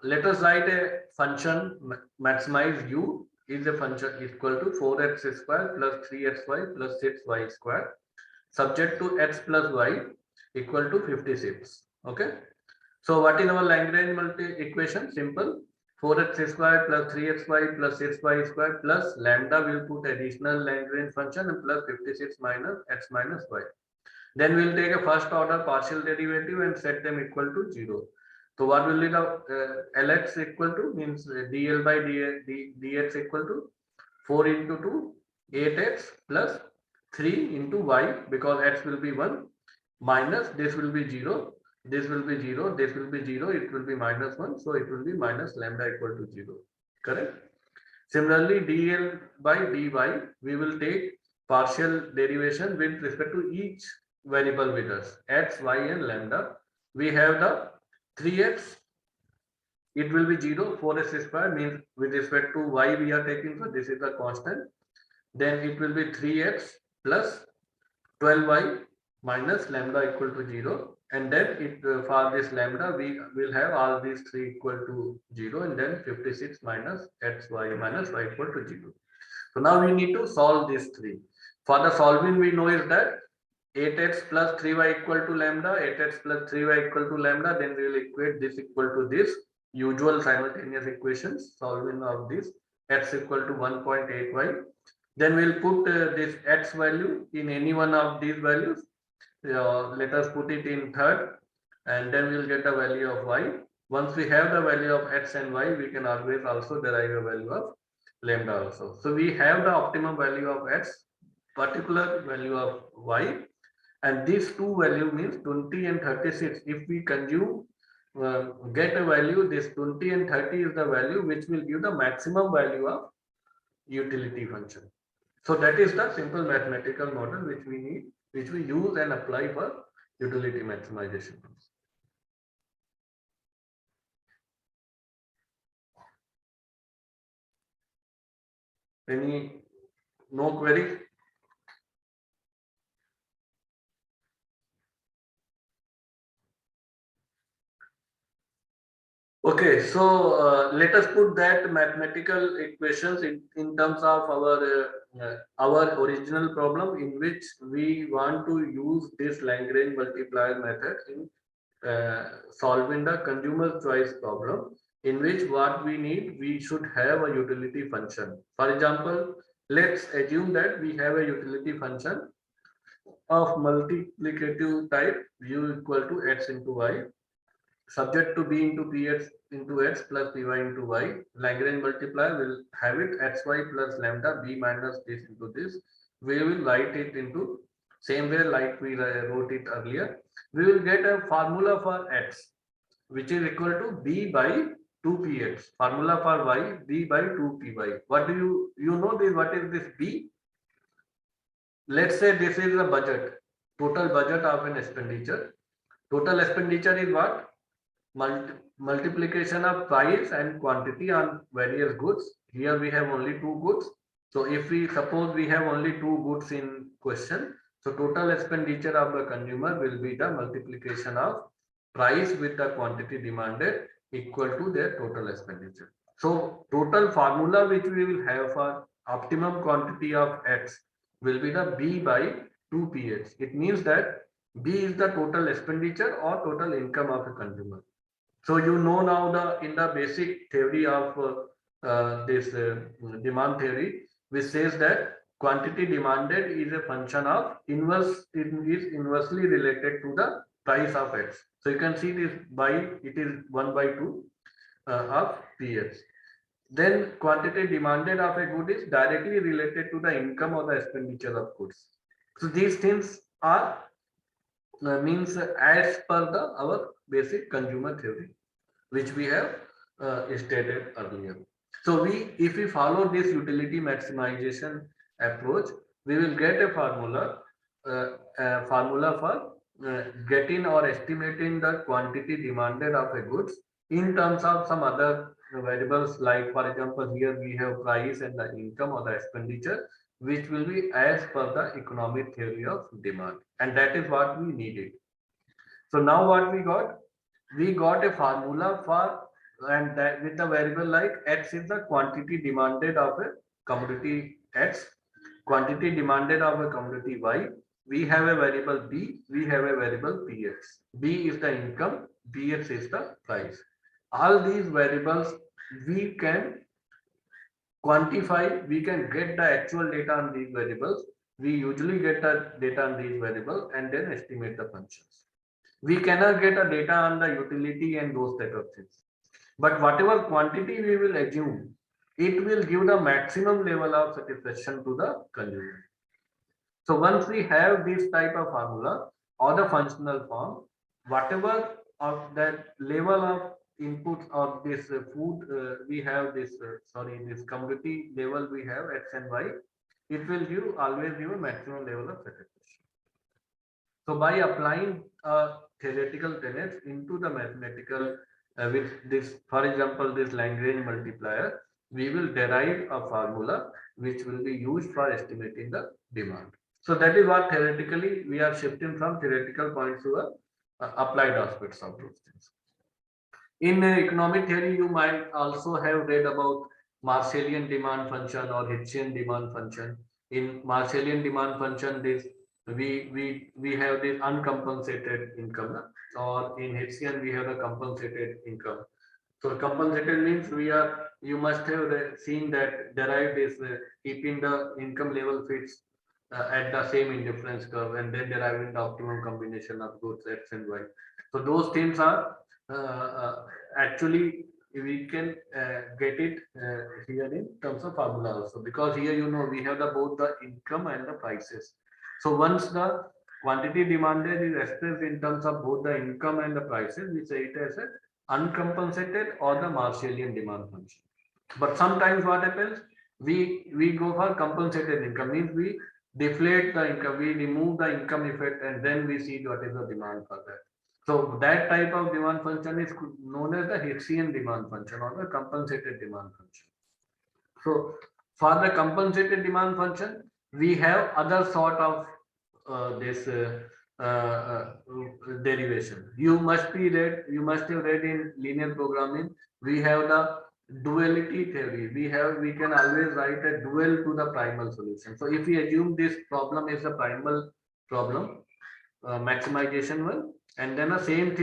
Let us write a function maximize u is a function equal to 4x square plus 3xy plus 6y square subject to x plus y equal to 56. Okay. So what is our Lagrange multi equation? Simple. 4x square plus 3xy plus 6y square plus lambda, will put additional Lagrange function and plus 56 minus x minus y. Then we'll take a first order partial derivative and set them equal to 0. So what will be the Lx equal to, means dl by dx equal to 4 into 2, 8x plus 3 into y, because x will be 1 minus this will be 0. This will be 0, this will be 0, it will be minus 1, so it will be minus lambda equal to 0, correct? Similarly, dl by dy, we will take partial derivation with respect to each variable with us, x, y and lambda. We have the 3x, it will be 0, 4x square means with respect to y we are taking, so this is the constant. Then it will be 3x plus 12y minus lambda equal to 0. And then it for this lambda we will have all these three equal to 0 and then 56 minus x y minus y equal to 0. So now we need to solve these three. For the solving, we know is that 8x plus 3y equal to lambda, 8x plus 3y equal to lambda, then we will equate this equal to this usual simultaneous equations, solving of this x equal to 1.8y. Then we'll put this x value in any one of these values. Let us put it in third and then we'll get the value of y. Once we have the value of x and y, we can always also derive a value of lambda also. So we have the optimum value of x, particular value of y, and these two value means 20 and 36. If we consume get a value, this 20 and 30 is the value which will give the maximum value of utility function. So that is the simple mathematical model which we need, which we use and apply for utility maximization. Any no query? Okay, so let us put that mathematical equations in terms of our original problem, in which we want to use this Lagrange multiplier method in solving the consumer choice problem, in which what we need, we should have a utility function. For example, let's assume that we have a utility function of multiplicative type u equal to x into y, subject to b into px into x plus py into y. Lagrange multiplier will have it xy plus lambda b minus this into this. We will write it into same way like we wrote it earlier. We will get a formula for x, which is equal to b by 2px. Formula for y, b by 2py. What do you know this? What is this b? Let's say this is a budget, total budget of an expenditure. Total expenditure is what? Multiplication of price and quantity on various goods. Here we have only two goods. So if we suppose we have only two goods in question, so total expenditure of the consumer will be the multiplication of price with the quantity demanded equal to their total expenditure. So total formula which we will have for optimum quantity of x will be the b by 2px. It means that b is the total expenditure or total income of a consumer. So you know now in the basic theory of this demand theory, which says that quantity demanded is a function of inverse, it is inversely related to the price of x. So you can see this by, it is 1 by 2 of px. Then quantity demanded of a good is directly related to the income or the expenditure of goods. So these things are means as per our basic consumer theory, which we have stated earlier. So if we follow this utility maximization approach, we will get a formula for getting or estimating the quantity demanded of a goods in terms of some other variables, like for example here we have price and the income or the expenditure, which will be as per the economic theory of demand, and that is what we needed. So now what we got a formula for, and that with the variable like x is the quantity demanded of a commodity x, quantity demanded of a commodity y. We have a variable b, we have a variable px. B is the income, px is the price. All these variables we can quantify, we can get the actual data on these variables. We usually get the data on these variables and then estimate the functions. We cannot get a data on the utility and those type of things. But whatever quantity we will assume, it will give the maximum level of satisfaction to the consumer. So once we have this type of formula or the functional form, whatever of that level of input of this food, we have this, this commodity level we have x and y, it will always give a maximum level of satisfaction. So by applying theoretical tenets into the mathematical with this, for example, this Lagrange multiplier, we will derive a formula which will be used for estimating the demand. So that is what theoretically we are shifting from theoretical points to applied aspects of those things. In economic theory, you might also have read about Marshallian demand function or Hitchian demand function. In Marshallian demand function, this we have this uncompensated income, or in Hitchian we have the compensated income. So compensated means you must have seen that derived is keeping the income level fixed at the same indifference curve and then deriving the optimum combination of goods x and y. So those things are actually we can get it here in terms of formula also, because here we have both the income and the prices. So once the quantity demanded is expressed in terms of both the income and the prices, we say it as an uncompensated or the Marshallian demand function. But sometimes what happens, we go for compensated income, means we deflate the income, we remove the income effect, and then we see what is the demand for that. So that type of demand function is known as the Hitchian demand function or the compensated demand function. For the compensated demand function, we have other sort of this derivation. You must have read in linear programming. We have the duality theory. We can always write a dual to the primal solution. So if we assume this problem is a primal problem, maximization one, and then the same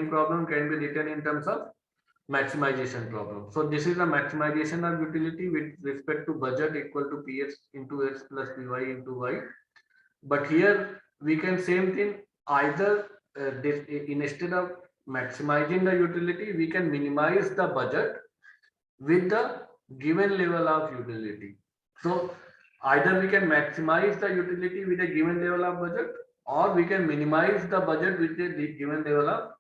problem can be written in terms of maximization problem. So this is the maximization of utility with respect to budget equal to Px into x plus Py into y. But here we can same thing, either instead of maximizing the utility, we can minimize the budget with the given level of utility. So either we can maximize the utility with a given level of budget, or we can minimize the budget with a given level of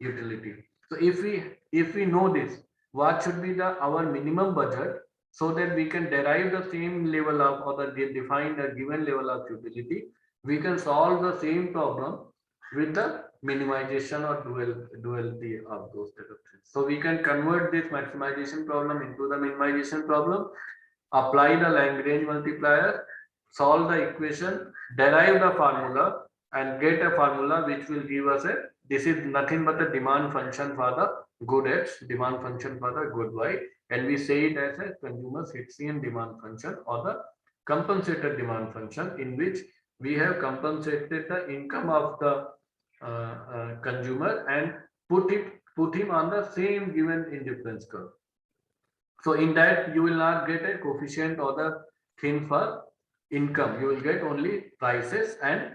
utility. So if we know this, what should be our minimum budget, so that we can derive the same level of, or define a given level of utility, we can solve the same problem with the minimization or duality of those type of things. So we can convert this maximization problem into the minimization problem, apply the Lagrange multiplier, solve the equation, derive the formula, and get a formula which will give us this is nothing but a demand function for the good X, demand function for the good Y, and we say it as a consumer's Hitchhian demand function or the compensated demand function, in which we have compensated the income of the consumer and put him on the same given indifference curve. So in that you will not get a coefficient or the thing for income. You will get only prices and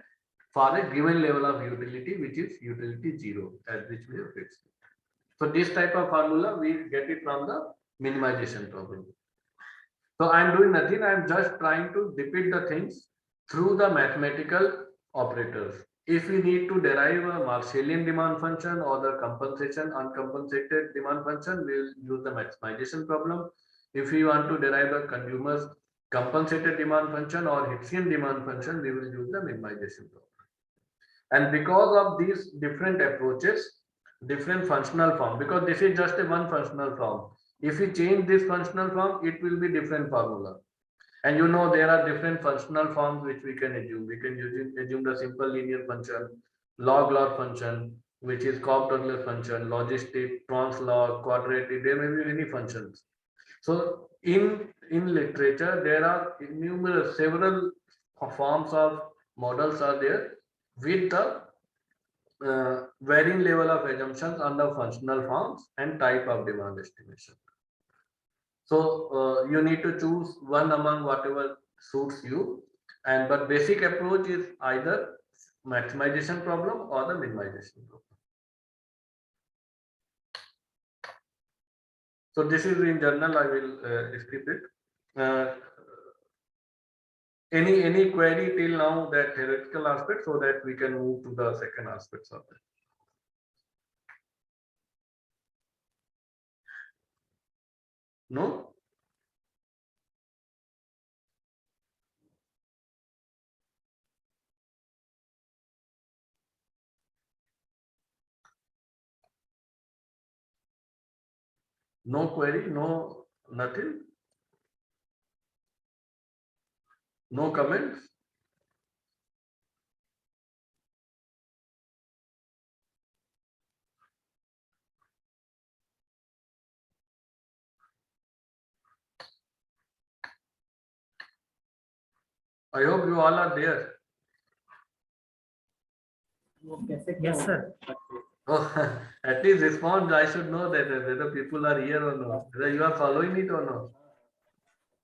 for a given level of utility, which is utility 0, at which we have fixed. So this type of formula we get it from the minimization problem. So I am doing nothing. I am just trying to depict the things through the mathematical operators. If we need to derive a Marshallian demand function or the compensation uncompensated demand function, we will use the maximization problem. If we want to derive the consumer's compensated demand function or Hitchhian demand function, we will use the minimization problem. And because of these different approaches, different functional form, because this is just a one functional form. If we change this functional form, it will be different formula. And you know there are different functional forms which we can assume. We can assume the simple linear function, log function, which is Cobb-Douglas function, logistic, translog, quadratic. There may be many functions. So in literature, there are numerous several forms of models are there with the varying level of assumptions on the functional forms and type of demand estimation. So you need to choose one among whatever suits you, and but basic approach is either maximization problem or the minimization problem. So this is in general. I will skip it. Any query till now, that theoretical aspect, so that we can move to the second aspects of it. No? No query, no nothing, no comments. I hope you all are there. Yes, sir. Oh, at least respond. I should know that whether people are here or not, whether you are following it or not.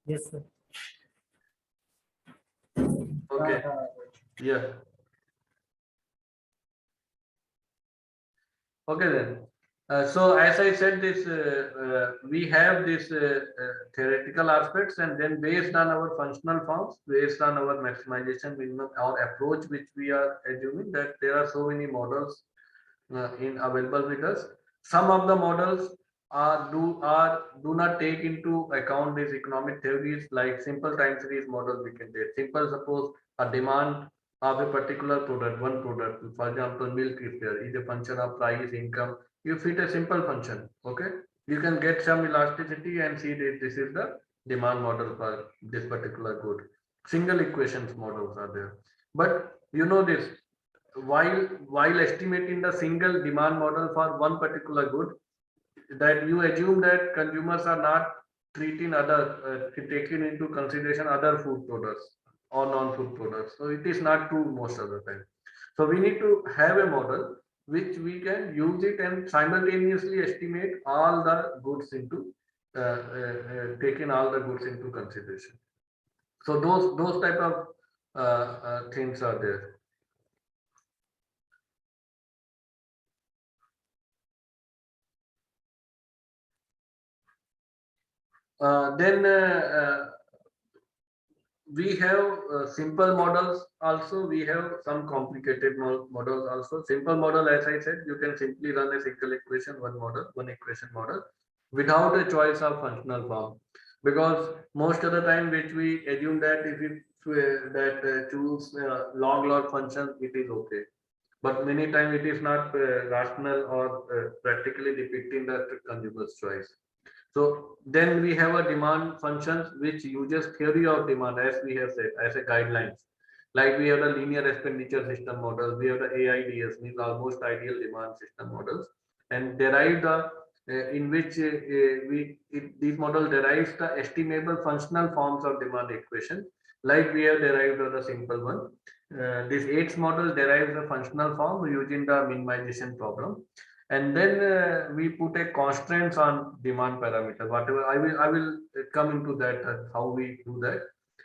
Yes, sir. Okay. Yeah. Okay then. So as I said, this we have this theoretical aspects, and then based on our functional forms, based on our maximization minimum, our approach, which we are assuming that there are so many models available with us. Some of the models do not take into account these economic theories, like simple time series model. We can take simple, suppose a demand of a particular product, one product, for example, milk is there, is a function of price, income. You fit a simple function, okay? You can get some elasticity and see that this is the demand model for this particular good. Single equations models are there. But you know this, while estimating the single demand model for one particular good, that you assume that consumers are not treating taking into consideration other food products or non-food products. So it is not true most of the time. So we need to have a model which we can use it and simultaneously estimate all the goods into taking all the goods into consideration. So those type of things are there. Then we have simple models also. We have some complicated models also. Simple model, as I said, you can simply run a single equation, one equation model without a choice of functional form. Because most of the time, which we assume that if you choose log function, it is okay. But many times it is not rational or practically depicting the consumer's choice. So then we have a demand functions which uses theory of demand, as we have said, as a guidelines. Like we have the linear expenditure system model, we have the AIDS, means almost ideal demand system models, and derive the in which these model derives the estimable functional forms of demand equation. Like we have derived the simple one. This AIDS model derives the functional form using the minimization problem, and then we put a constraints on demand parameter. Whatever I will come into that how we do that.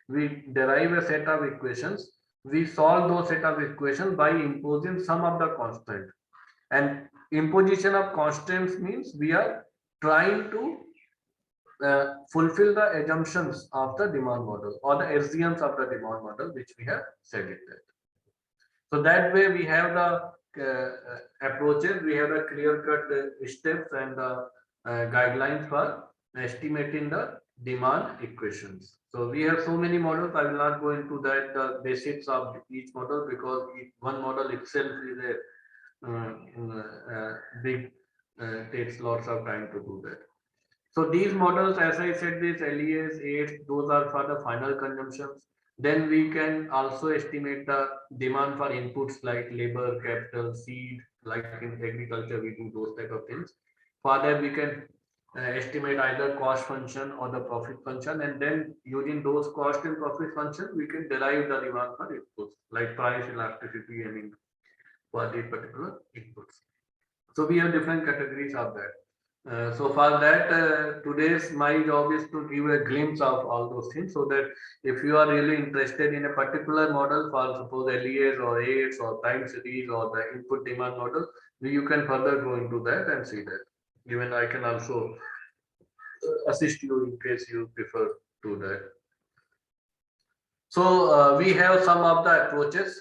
We derive a set of equations. We solve those set of equations by imposing some of the constant. And imposition of constraints means we are trying to fulfill the assumptions of the demand model or the assumptions of the demand model which we have said it that. So that way we have the approaches, we have the clear-cut steps and guidelines for estimating the demand equations. So we have so many models. I will not go into that the basics of each model because one model itself is a big takes lots of time to do that. So these models, as I said, this LES, AIDS, those are for the final consumptions. Then we can also estimate the demand for inputs like labor, capital, seed, like in agriculture, we do those type of things. For that, we can estimate either cost function or the profit function. And then using those cost and profit function, we can derive the demand for inputs like price, elasticity, and for these particular inputs. So we have different categories of that. So for that, today's my job is to give a glimpse of all those things so that if you are really interested in a particular model for suppose LES or AIDS or time series or the input demand model, you can further go into that and see that. Even I can also assist you in case you prefer to that. So we have some of the approaches.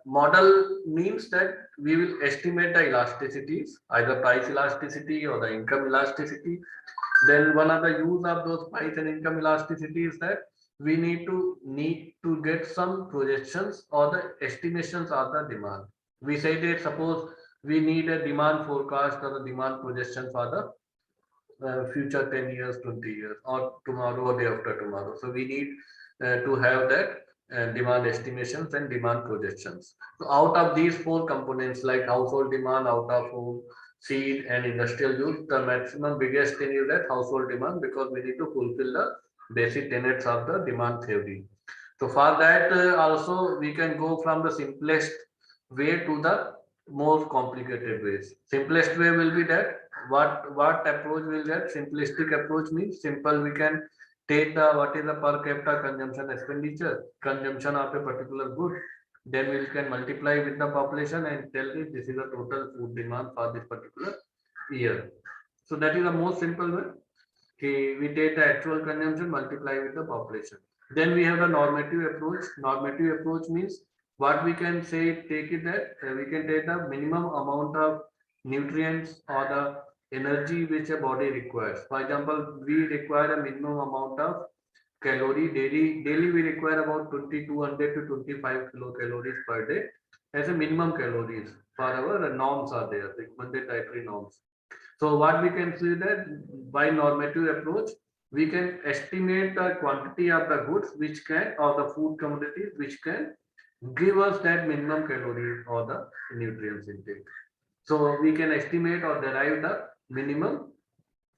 Model means that we will estimate the elasticities, either price elasticity or the income elasticity. Then one of the use of those price and income elasticity is that we need to get some projections or the estimations of the demand. We say that suppose we need a demand forecast or a demand projection for the future 10 years, 20 years, or tomorrow or day after tomorrow. So we need to have that demand estimations and demand projections. So out of these four components like household demand, out of home, seed and industrial use, the maximum biggest thing is that household demand because we need to fulfill the basic tenets of the demand theory. So for that also we can go from the simplest way to the more complicated ways. Simplest way will be that what approach will that simplistic approach means simple we can take the what is the per capita consumption expenditure consumption of a particular good, then we can multiply with the population and tell it this is the total food demand for this particular year. So that is the most simple way. Okay, we take the actual consumption multiply with the population. Then we have the normative approach. Normative approach means what we can say take it that we can take the minimum amount of nutrients or the energy which a body requires. For example, we require a minimum amount of calorie daily we require about 2200 to 25 kilocalories per day as a minimum calories for our norms are there, the Monday dietary norms. So what we can see that by normative approach we can estimate the quantity of the goods which can, or the food commodities which can give us that minimum calorie or the nutrients intake. So we can estimate or derive the minimum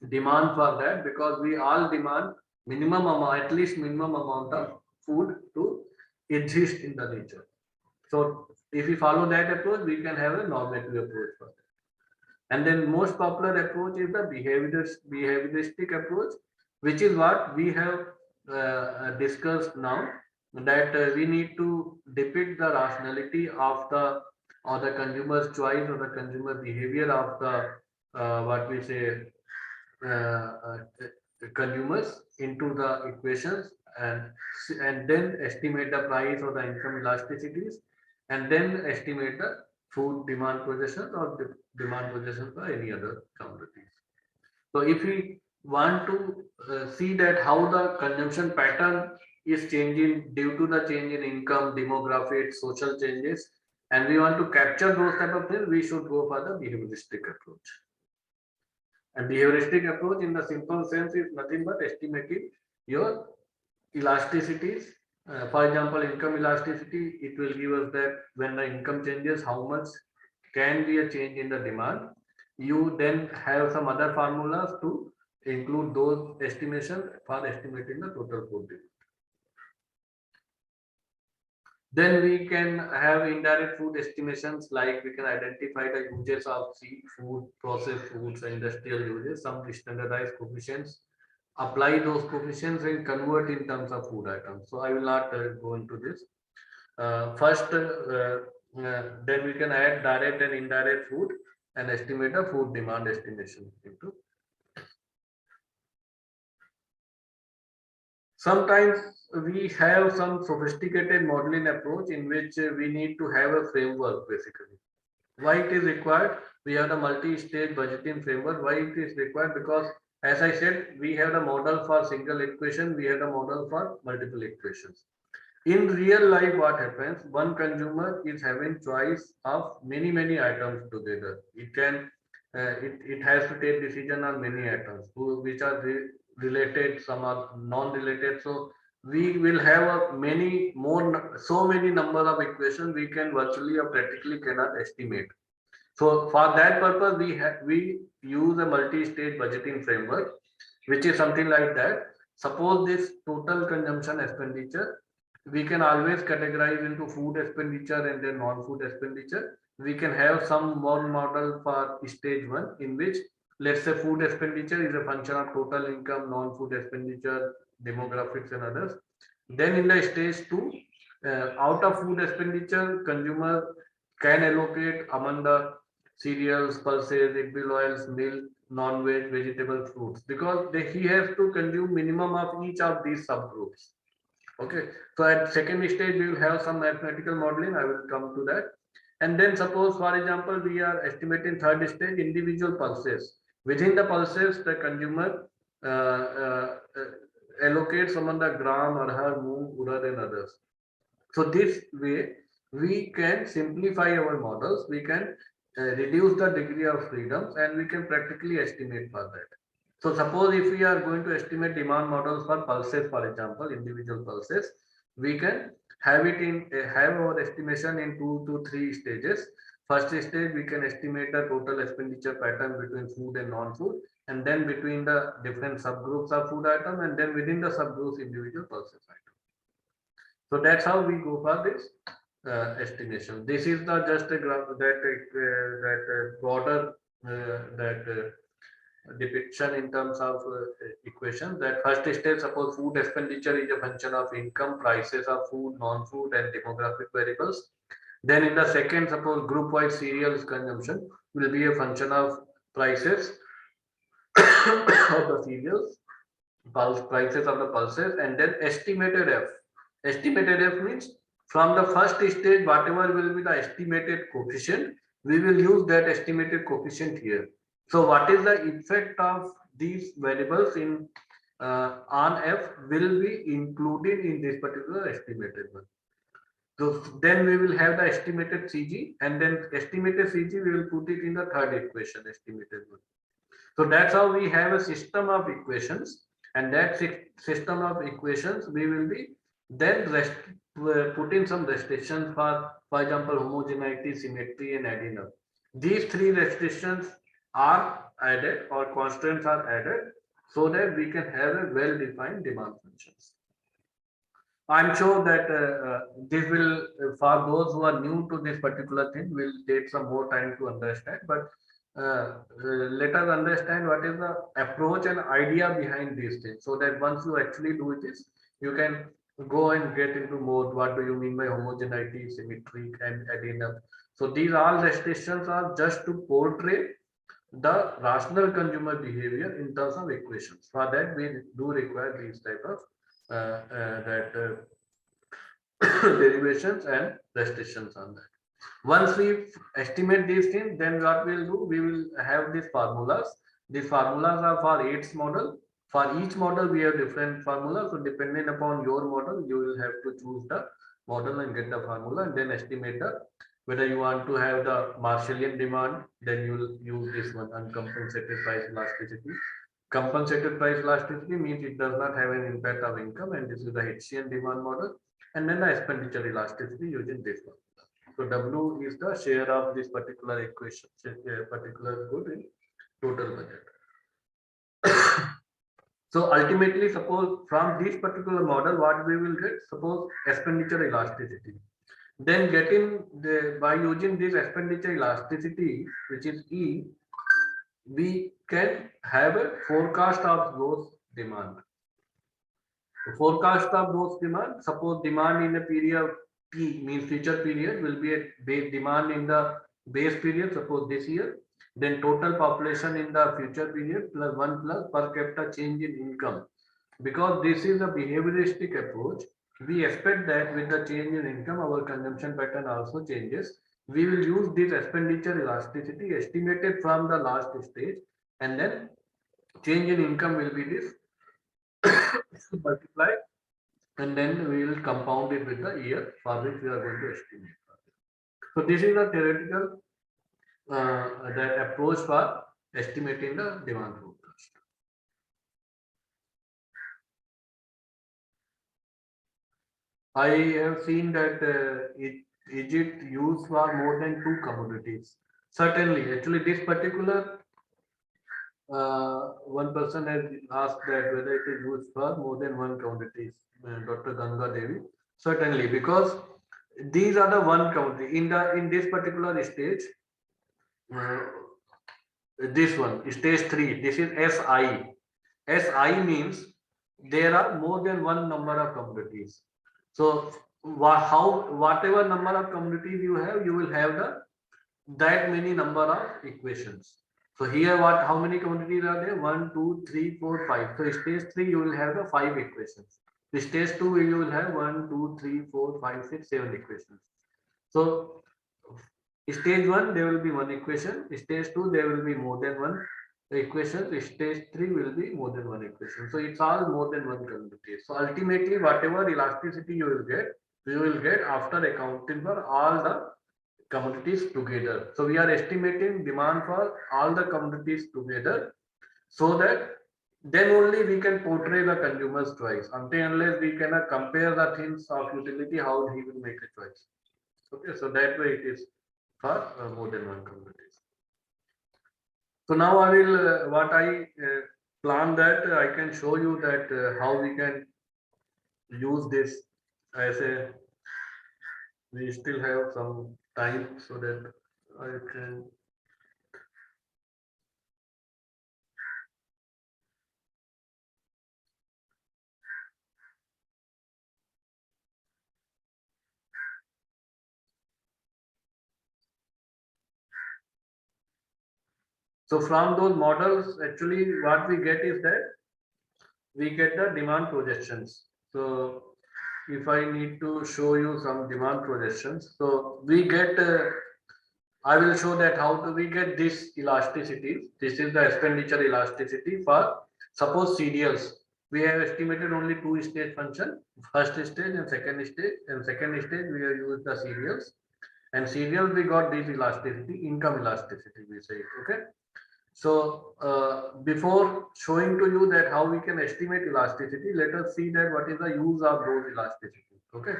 demand for that, because we all demand minimum amount, at least minimum amount of food to exist in the nature. So if we follow that approach, we can have a normative approach for that. And then most popular approach is the behavioristic approach, which is what we have discussed now, that we need to depict the rationality of the, or the consumer's choice or the consumer behavior of the what we say consumers into the equations, and then estimate the price or the income elasticities, and then estimate the food demand projections or demand projections for any other commodities. So if we want to see that how the consumption pattern is changing due to the change in income, demographics, social changes, and we want to capture those type of things, we should go for the behavioristic approach. And behavioristic approach in the simple sense is nothing but estimating your elasticities. For example, income elasticity, it will give us that when the income changes, how much can be a change in the demand. You then have some other formulas to include those estimations for estimating the total food demand. Then we can have indirect food estimations, like we can identify the uses of seafood, processed foods, and industrial uses, some standardized coefficients, apply those coefficients and convert in terms of food items. So I will not go into this. First, then we can add direct and indirect food and estimate a food demand estimation into. Sometimes we have some sophisticated modeling approach in which we need to have a framework basically. Why it is required? We have the multi-stage budgeting framework. Why it is required? Because as I said, we have the model for single equation, we have the model for multiple equations. In real life, what happens? One consumer is having choice of many items together. It can, it has to take decision on many items, which are related, some are non-related. So we will have a many more, so many number of equations we can virtually or practically cannot estimate. So for that purpose, we use a multi-stage budgeting framework, which is something like that. Suppose this total consumption expenditure, we can always categorize into food expenditure and then non-food expenditure. We can have some more model for stage one, in which, let's say, food expenditure is a function of total income, non-food expenditure, demographics, and others. Then in the stage two, out of food expenditure, consumer can allocate among the cereals, pulses, egg oils, milk, non-veg, vegetable, fruits, because he has to consume minimum of each of these subgroups. Okay, so at second stage we will have some mathematical modeling. I will come to that. And then suppose, for example, we are estimating third stage individual pulses. Within the pulses, the consumer allocates among the gram, arhar, moong, urad, and others. So this way we can simplify our models. We can reduce the degree of freedoms, and we can practically estimate for that. So suppose if we are going to estimate demand models for pulses, for example, individual pulses, we can have it in have our estimation in 2 to 3 stages. First stage, we can estimate the total expenditure pattern between food and non-food, and then between the different subgroups of food item, and then within the subgroups individual pulses item. So that's how we go for this estimation. This is the just a graph that broader depiction in terms of equation. That first stage, suppose food expenditure is a function of income, prices of food, non-food, and demographic variables. Then in the second, suppose group-wide cereals consumption will be a function of prices of the cereals, prices of the pulses, and then estimated F. Estimated F means from the first stage, whatever will be the estimated coefficient, we will use that estimated coefficient here. So what is the effect of these variables in on F will be included in this particular estimated one. So then we will have the estimated CG, and then estimated CG we will put it in the third equation, estimated one. So that's how we have a system of equations, and that system of equations we will be then put in some restrictions for example, homogeneity, symmetry, and adding up. These three restrictions are added or constants are added so that we can have a well-defined demand functions. I'm sure that this will, for those who are new to this particular thing, will take some more time to understand. But let us understand what is the approach and idea behind these things, so that once you actually do this, you can go and get into more. What do you mean by homogeneity, symmetry, and adding up? So these all restrictions are just to portray the rational consumer behavior in terms of equations. For that, we do require these type of derivations and restrictions on that. Once we estimate these things, then what we'll do, we will have these formulas. These formulas are for each model. For each model, we have different formulas. So depending upon your model, you will have to choose the model and get the formula, and then estimate the whether you want to have the Marshallian demand, then you will use this one, uncompensated price elasticity. Compensated price elasticity means it does not have an impact of income, and this is the Hitchian demand model. And then the expenditure elasticity using this one. So W is the share of this particular equation, particular good in total budget. So ultimately, suppose from this particular model, what we will get, suppose expenditure elasticity. Then by using this expenditure elasticity, which is E, we can have a forecast of those demand. The forecast of those demand, suppose demand in a period T means future period will be a base demand in the base period, suppose this year, then total population in the future period plus 1 plus per capita change in income. Because this is a behavioristic approach, we expect that with the change in income, our consumption pattern also changes. We will use this expenditure elasticity estimated from the last stage, and then change in income will be this multiply, and then we will compound it with the year for which we are going to estimate. So this is the theoretical the approach for estimating the demand forecast. I have seen that Egypt used for more than 2 commodities. Certainly, actually, this particular one person has asked that whether it is used for more than 1 commodities. Dr. Ganga Devi. Certainly, because these are the 1 commodity in this particular stage. This one, stage 3. This is SI. SI means there are more than 1 number of commodities. So whatever number of commodities you have, you will have that many number of equations. So here how many commodities are there? 1, 2, 3, 4, 5. So stage 3 you will have the 5 equations. The stage 2 you will have 1, 2, 3, 4, 5, 6, 7 equations. So stage 1 there will be 1 equation. Stage 2 there will be more than 1 equation. Stage 3 will be more than 1 equation. So it's all more than 1 commodity. So ultimately whatever elasticity you will get after accounting for all the commodities together. So we are estimating demand for all the commodities together, so that then only we can portray the consumer's choice. Until unless we cannot compare the things of utility, how he will make a choice. Okay, so that way it is for more than 1 commodities. So now I will what I plan that I can show you that how we can use this as a. We still have some time so that I can. So from those models, actually what we get is that we get the demand projections. So if I need to show you some demand projections, so we get, I will show that how do we get this elasticity. This is the expenditure elasticity for suppose cereals. We have estimated only 2 stage function, first stage and second stage. And second stage we have used the cereals. And cereals we got this elasticity, income elasticity we say, okay. So before showing to you that how we can estimate elasticity, let us see that what is the use of those elasticity. Okay.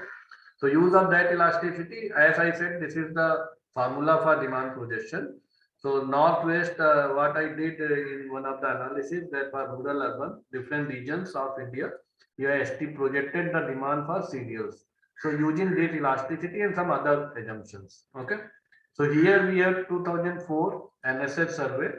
So use of that elasticity, as I said, this is the formula for demand projection. So northwest, what I did in one of the analysis that for rural urban, different regions of India, we have projected the demand for cereals. So using this elasticity and some other assumptions. Okay. So here we have 2004 NSS survey.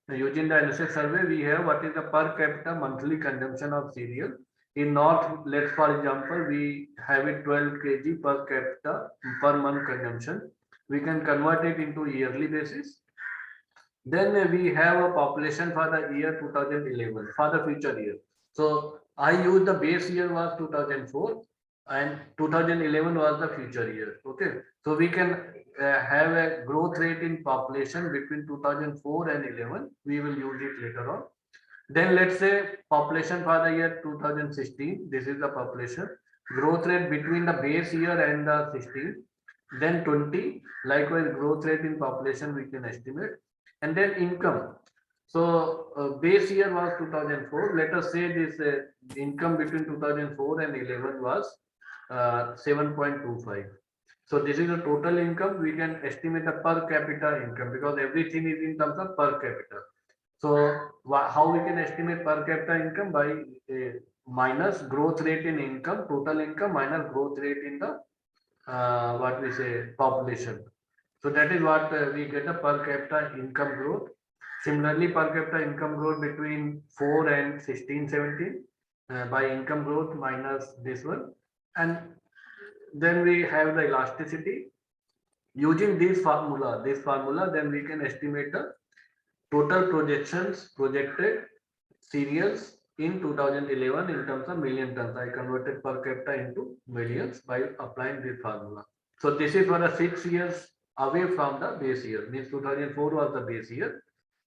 Using the NSS survey, we have what is the per capita monthly consumption of cereal. In North, let's for example, we have it 12 kg per capita per month consumption. We can convert it into yearly basis. Then we have a population for the year 2011 for the future year. So I use the base year was 2004 and 2011 was the future year. Okay. So we can have a growth rate in population between 2004 and 11. We will use it later on. Then let's say population for the year 2016. This is the population growth rate between the base year and the 16. Then 20. Likewise, growth rate in population we can estimate. And then income. So base year was 2004. Let us say this income between 2004 and 11 was 7.25. So this is the total income. We can estimate the per capita income because everything is in terms of per capita. So how we can estimate per capita income by minus growth rate in income, total income minus growth rate in the what we say population. So that is what we get the per capita income growth. Similarly, per capita income growth between 4 and 16, 17 by income growth minus this one. And then we have the elasticity. Using this formula, then we can estimate the total projected cereals in 2011 in terms of million tons. I converted per capita into millions by applying this formula. So this is for the 6 years away from the base year. Means 2004 was the base year.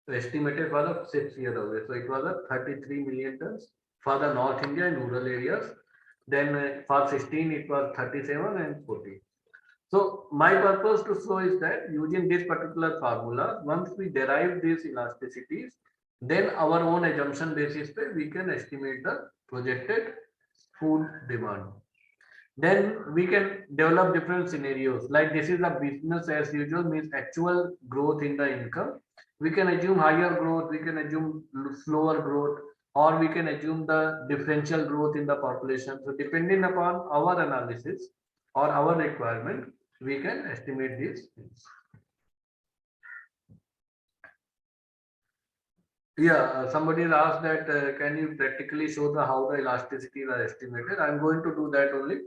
So estimated for the 6 years away. So it was a 33 million tons for the North India and rural areas. Then for 16 it was 37 and 40. So my purpose to show is that using this particular formula, once we derive these elasticities, then our own assumption basis we can estimate the projected food demand. Then we can develop different scenarios. Like this is a business as usual, means actual growth in the income. We can assume higher growth, we can assume slower growth, or we can assume the differential growth in the population. So depending upon our analysis or our requirement, we can estimate these things. Yeah, somebody asked that can you practically show the how the elasticities are estimated? I'm going to do that only.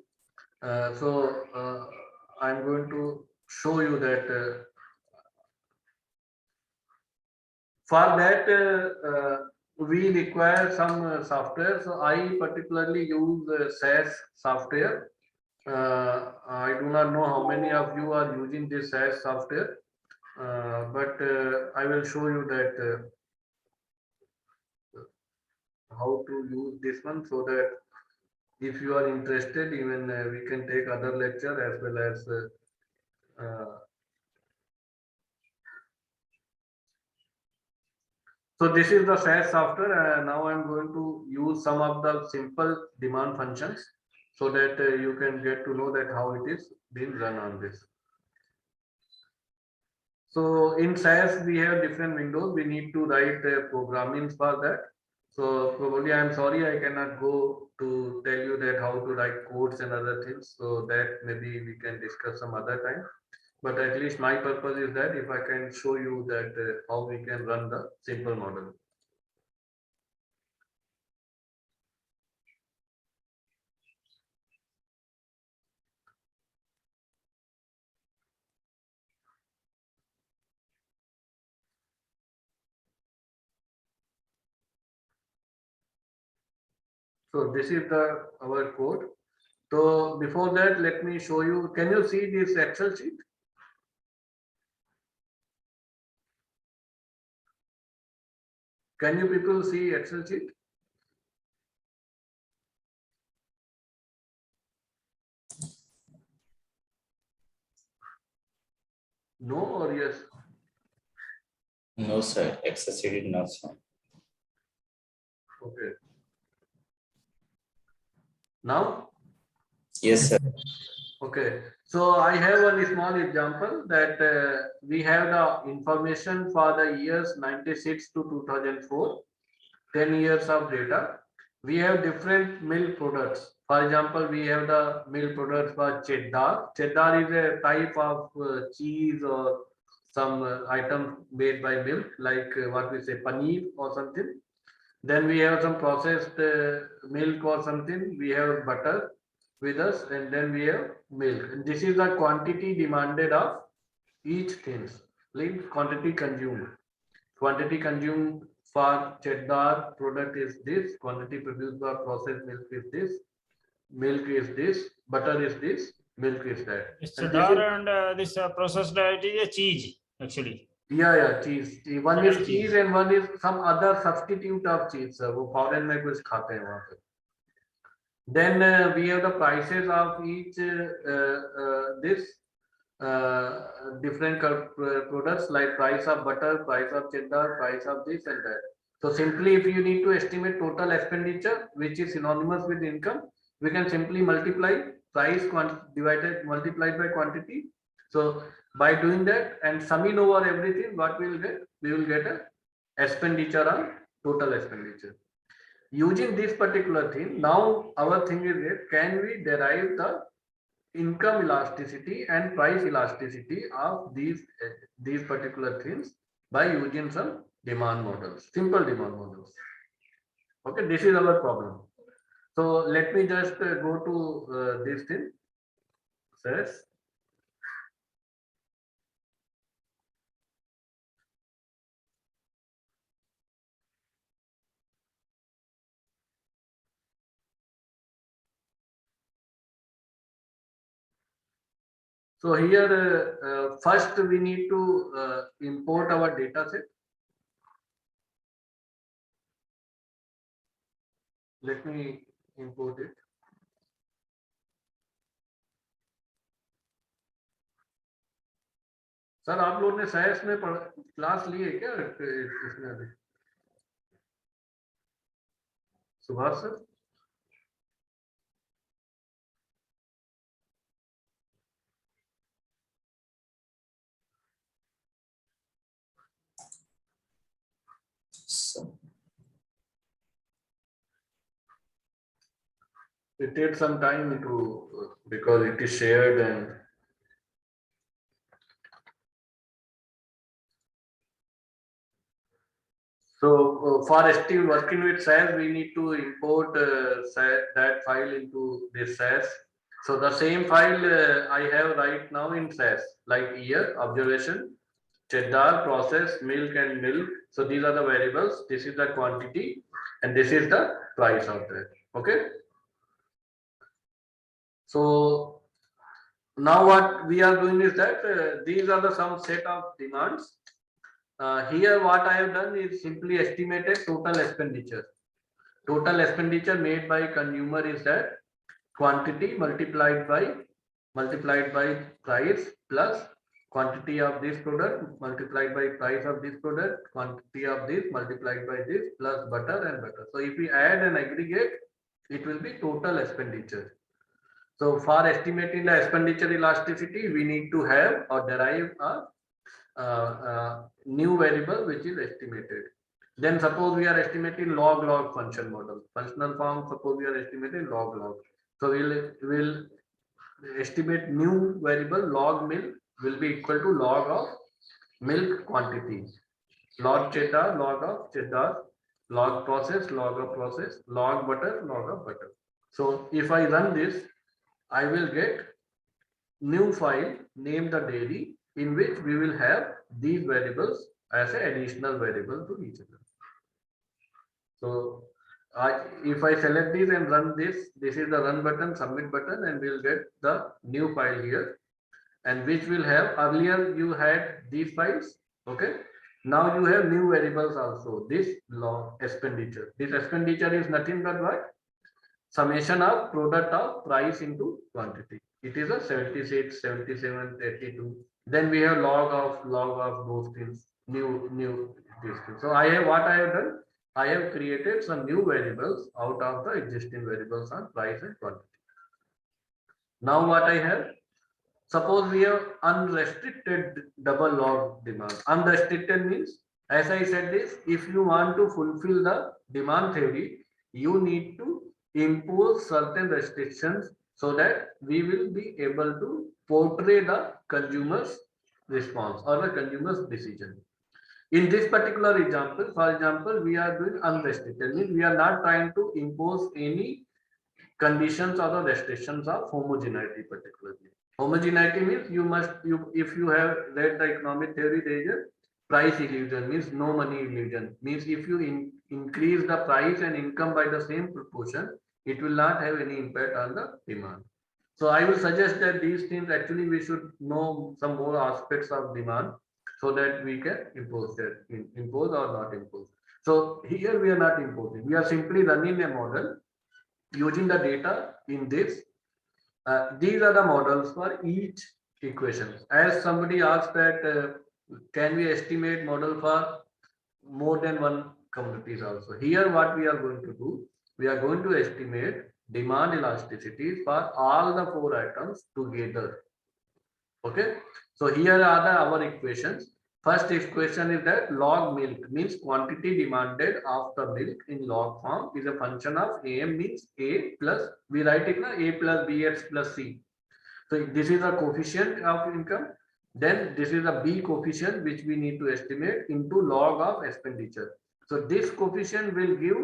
I'm going to show you that for that we require some software. So I particularly use SAS software. I do not know how many of you are using this SAS software, but I will show you that how to use this one so that if you are interested, even we can take other lecture as well as so this is the SAS software. Now I'm going to use some of the simple demand functions so that you can get to know that how it is being run on this. So in SAS we have different windows. We need to write programming for that. So probably I'm sorry I cannot go to tell you that how to write codes and other things. So that maybe we can discuss some other time. But at least my purpose is that if I can show you that how we can run the simple model. So this is our code. So before that, let me show you. Can you see this Excel sheet? Can you people see Excel sheet? No or yes? No, sir. Excessive did not sound. Okay. Now? Yes, sir. Okay. So I have one small example that we have the information for the years 96 to 2004, 10 years of data. We have different milk products. For example, we have the milk products for cheddar. Cheddar is a type of cheese or some item made by milk, like what we say paneer or something. Then we have some processed milk or something. We have butter with us, and then we have milk. And this is the quantity demanded of each things, like quantity consumed. Quantity consumed for cheddar product is this. Quantity produced by processed milk is this. Milk is this. Butter is this. Milk is that. It's And cheddar and this processed diet is a cheese actually. yeah, cheese. One is Cheddar cheese cheese. and one is some other substitute of cheese. वो foreign में कुछ खाते हैं वहाँ पे. Then we have the prices of each this different products, like price of butter, price of cheddar, price of this and that. So simply, if you need to estimate total expenditure, which is synonymous with income, we can simply multiply price multiplied by quantity. So by doing that and summing over everything, what we will get? We will get a expenditure on total expenditure. Using this particular thing, now our thing is that can we derive the income elasticity and price elasticity of these particular things by using some demand models, simple demand models. Okay, this is our problem. So let me just go to this thing. Says so here first we need to import our data set. Let me import it. Sir आप लोगों ने science में class ली है क्या इसमें अभी? Subhash sir So, it takes some time to because it is shared and so for still working with SAS, we need to import that file into this SAS. So the same file I have right now in SAS, like year, observation, cheddar, process, milk and milk. So these are the variables. This is the quantity and this is the price of that. Okay. So now what we are doing is that these are the some set of demands. Here what I have done is simply estimated total expenditure. Total expenditure made by consumer is that quantity multiplied by price plus quantity of this product multiplied by price of this product, quantity of this multiplied by this plus butter and butter. So if we add and aggregate, it will be total expenditure. So for estimating the expenditure elasticity, we need to have or derive a new variable which is estimated. Then suppose we are estimating log function model. Functional form, suppose we are estimating log. So we'll estimate new variable log milk will be equal to log of milk quantity. Log cheddar, log of cheddar, log process, log of process, log butter, log of butter. So if I run this, I will get new file named the dairy in which we will have these variables as an additional variable to each other. So if I select this and run this, this is the run button, submit button, and we'll get the new file here, and which will have earlier you had these files. Okay. Now you have new variables also. This log expenditure. This expenditure is nothing but what? Summation of product of price into quantity. It is a 76, 77, 82. Then we have log of those things. new this thing. So what I have done, I have created some new variables out of the existing variables on price and quantity. Now what I have, suppose we have unrestricted double log demand. Unrestricted means, as I said this, if you want to fulfill the demand theory, you need to impose certain restrictions so that we will be able to portray the consumer's response or the consumer's decision. In this particular example, for example, we are doing unrestricted, means we are not trying to impose any conditions or the restrictions of homogeneity particularly. Homogeneity means if you have read the economic theory, there is a price illusion, means no money illusion, means if you increase the price and income by the same proportion, it will not have any impact on the demand. So I will suggest that these things actually we should know some more aspects of demand so that we can impose or not impose. So here we are not imposing, we are simply running a model using the data in this. These are the models for each equation. As somebody asked that, can we estimate model for more than one commodities also? Here what we are going to do, we are going to estimate demand elasticity for all the 4 items together. Okay, so here are our equations. First equation is that log milk means quantity demanded of the milk in log form is a function of AM, means A plus, we write it now, A plus BX plus C. So this is a coefficient of income. Then this is a B coefficient which we need to estimate into log of expenditure. So this coefficient will give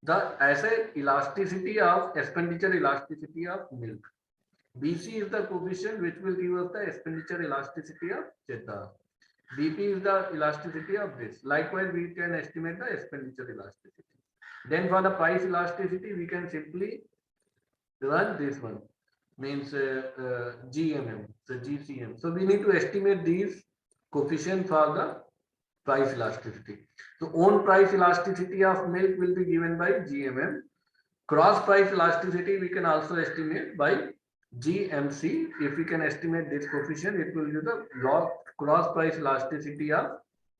the asset elasticity of expenditure elasticity of milk. BC is the coefficient which will give us the expenditure elasticity of cheddar. BP is the elasticity of this. Likewise, we can estimate the expenditure elasticity. Then for the price elasticity, we can simply run this one, means GMM, so GCM. So we need to estimate these coefficients for the price elasticity. So own price elasticity of milk will be given by GMM. Cross price elasticity we can also estimate by GMC. If we can estimate this coefficient, it will give the log cross price elasticity of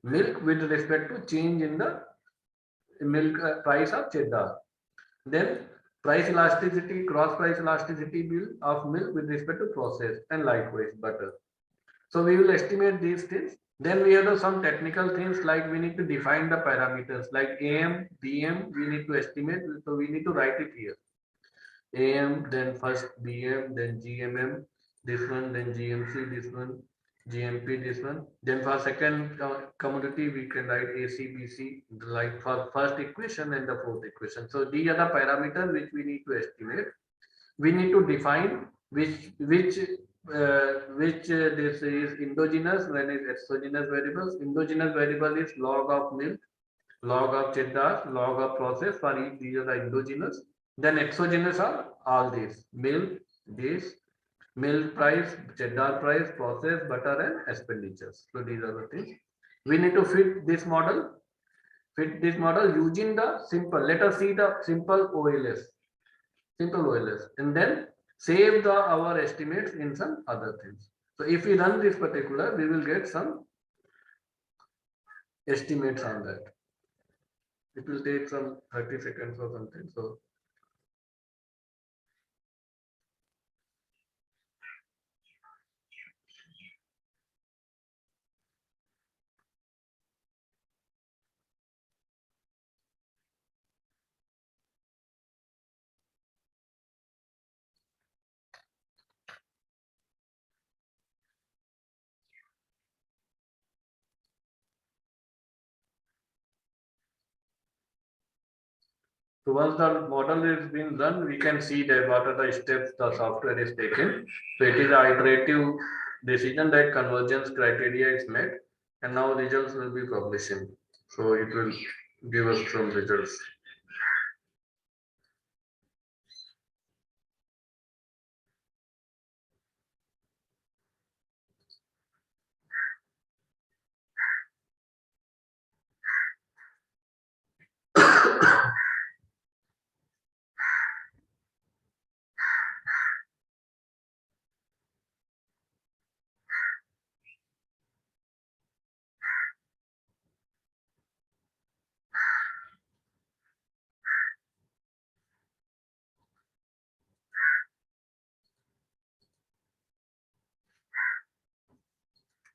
milk with respect to change in the milk price of cheddar. Then price elasticity, cross price elasticity bill of milk with respect to process, and likewise butter. So we will estimate these things. Then we have some technical things like we need to define the parameters like AM, BM, we need to estimate. So we need to write it here. AM, then first BM, then GMM, this one, then GMC, this one, GMP, this one. Then for second commodity, we can write ACBC, like for first equation and the fourth equation. So these are the parameters which we need to estimate. We need to define which this is endogenous, when is exogenous variables. Endogenous variable is log of milk, log of cheddar, log of process. For each, these are the endogenous. Then exogenous are all these: milk, this, milk price, cheddar price, process, butter, and expenditures. So these are the things. We need to fit this model using the simple. Let us see the simple OLS, and then save our estimates in some other things. So if we run this particular, we will get some estimates on that. It will take some 30 seconds or something. So So once the model is being run, we can see that what are the steps the software is taking. So it is an iterative decision that convergence criteria is met, and now results will be publishing. So it will give us some results.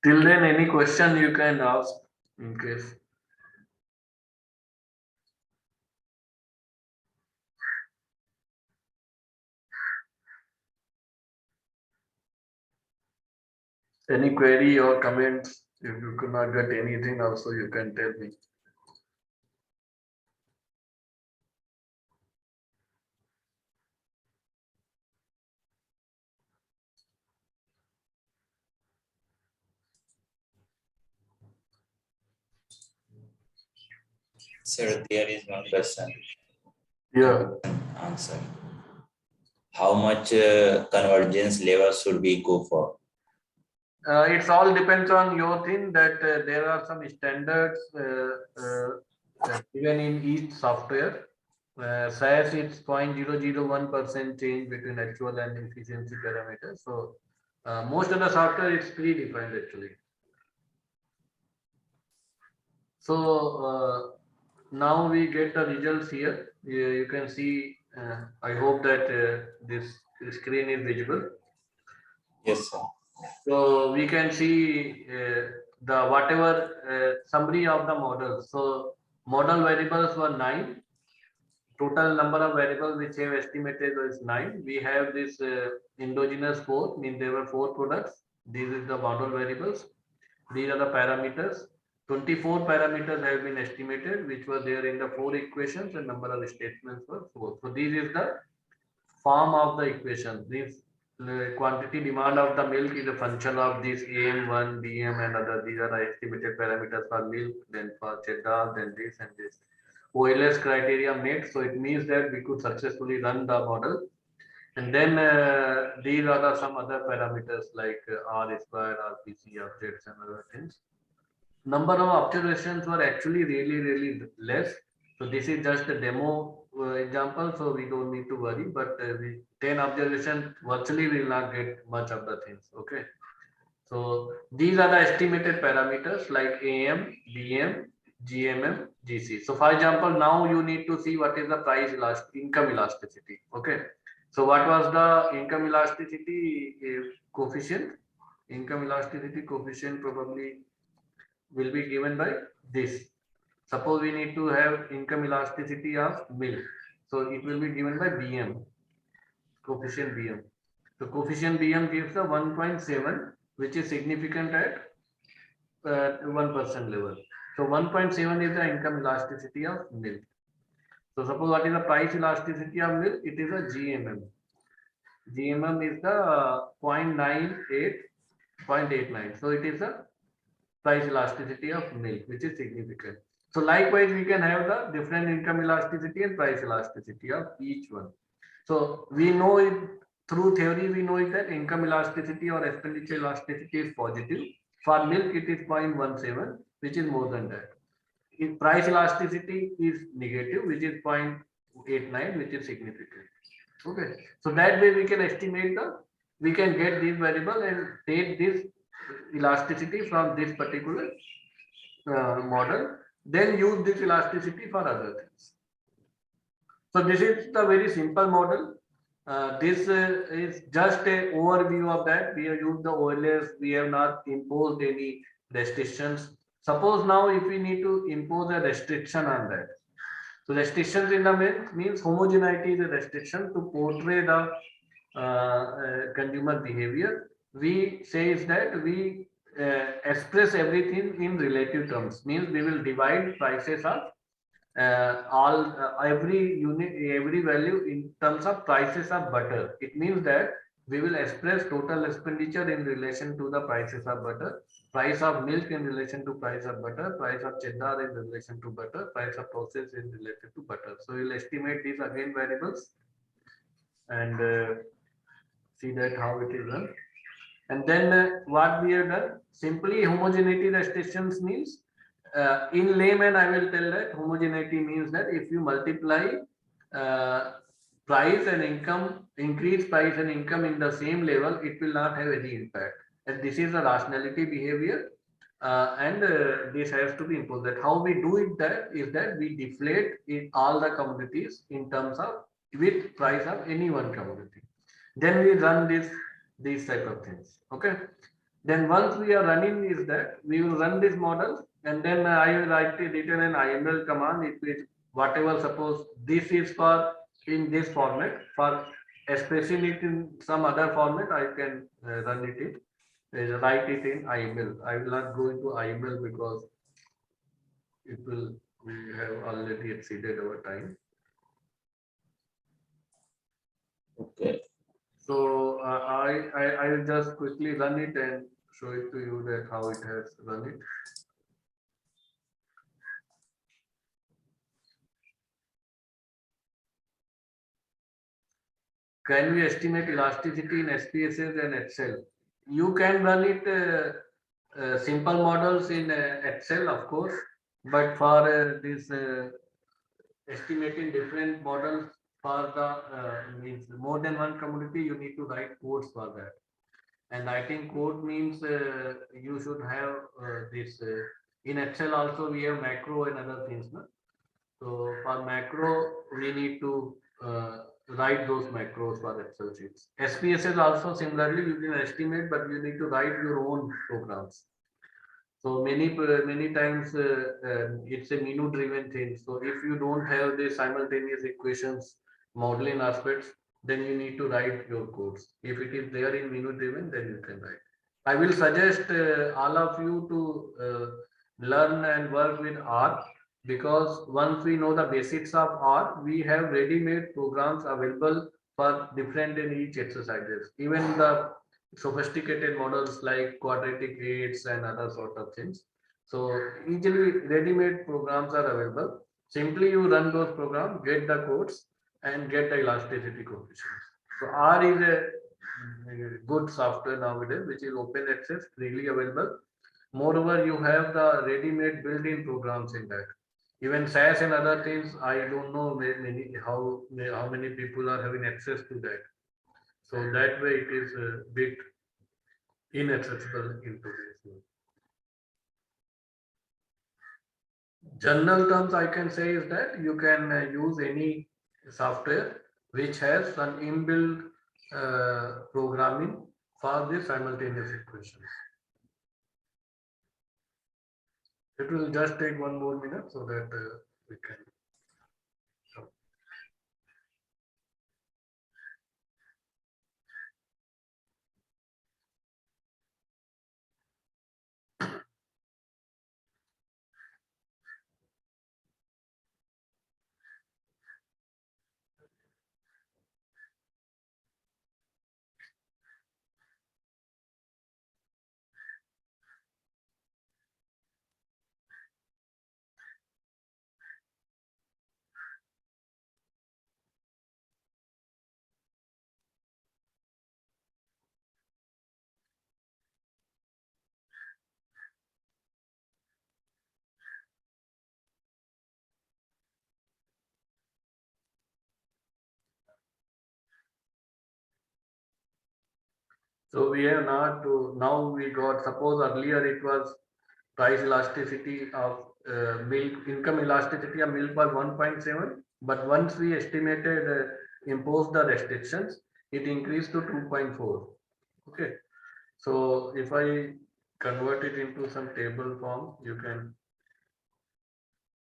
Till then, any question you can ask in case. Any query or comments, if you could not get anything also you can tell me. Sir, there is one question. Yeah, Answer. How much convergence level should we go for? it's all depends on your thing that there are some standards given in each software. SAS it's 0.001% change between actual and efficiency parameters. So most of the software is predefined actually. So now we get the results here. You can see. I hope that this screen is visible. Yes, sir. So we can see the whatever summary of the models. So model variables were 9. Total number of variables which have estimated is 9. We have this endogenous 4, means there were 4 products. These is the model variables. These are the parameters. 24 parameters have been estimated, which were there in the 4 equations, and number of statements were 4. So this is the form of the equation. This quantity demand of the milk is a function of this AM1, BM, and other. These are the estimated parameters for milk, then for cheddar, then this and this. OLS criteria met, so it means that we could successfully run the model. And then these are the some other parameters like R square, RPC, objects, and other things. Number of observations were actually really less. So this is just a demo example, so we don't need to worry. But 10 observations virtually will not get much of the things. Okay. So these are the estimated parameters like AM, BM, GMM, GC. So for example, now you need to see what is the price income elasticity. Okay. So what was the income elasticity coefficient? Income elasticity coefficient probably will be given by this. Suppose we need to have income elasticity of milk. So it will be given by BM, coefficient BM. So coefficient BM gives the 1.7, which is significant at 1% level. So 1.7 is the income elasticity of milk. So suppose what is the price elasticity of milk? It is a GMM. GMM is the 0.98, 0.89. So it is a price elasticity of milk, which is significant. So likewise, we can have the different income elasticity and price elasticity of each one. So we know it through theory, we know it that income elasticity or expenditure elasticity is positive. For milk, it is 0.17, which is more than that. If price elasticity is negative, which is 0.89, which is significant. Okay. So that way we can estimate we can get this variable and take this elasticity from this particular model, then use this elasticity for other things. So this is the very simple model. This is just an overview of that. We have used the OLS. We have not imposed any restrictions. Suppose now if we need to impose a restriction on that. So restrictions in the means homogeneity is a restriction to portray the consumer behavior. We say is that we express everything in relative terms, means we will divide prices of every unit, every value in terms of prices of butter. It means that we will express total expenditure in relation to the prices of butter, price of milk in relation to price of butter, price of cheddar in relation to butter, price of process in relation to butter. So we will estimate these again variables and see that how it is done. And then what we have done, simply homogeneity restrictions means in layman I will tell that homogeneity means that if you multiply price and income, increase price and income in the same level, it will not have any impact. And this is a rationality behavior and this has to be imposed. That how we do it that is that we deflate in all the commodities in terms of with price of any one commodity. Then we run these type of things. Okay. Then once we are running is that we will run this model, and then I will write it written an IML command. It is whatever, suppose this is for in this format, for expressing it in some other format, I can run it in, write it in IML. I will not go into IML because it will, we have already exceeded our time. Okay. So I will just quickly run it and show it to you that how it has run it. Can we estimate elasticity in SPSS and Excel? You can run it simple models in Excel, of course, but for this estimating different models for the means more than one commodity, you need to write codes for that. And I think code means you should have this in Excel also we have macro and other things. No? So for macro, we need to write those macros for Excel sheets. SPSS also similarly you can estimate, but you need to write your own programs. So many times it's a menu driven thing. So if you don't have the simultaneous equations modeling aspects, then you need to write your codes. If it is there in menu driven, then you can write. I will suggest all of you to learn and work with R, because once we know the basics of R, we have ready-made programs available for different in each exercises. Even the sophisticated models like quadratic weights and other sort of things. So easily ready-made programs are available. Simply you run those programs, get the codes, and get the elasticity coefficients. So R is a good software nowadays, which is open access, freely available. Moreover, you have the ready-made built-in programs in that. Even SAS and other things, I don't know how many people are having access to that. So that way it is a bit inaccessible in today's world. General terms I can say is that you can use any software which has some inbuilt programming for the simultaneous equations. It will just take one more minute so that we can. So we have not to, now we got, suppose earlier it was price elasticity of milk, income elasticity of milk was 1.7, but once we estimated, imposed the restrictions, it increased to 2.4. Okay. So if I convert it into some table form, you can,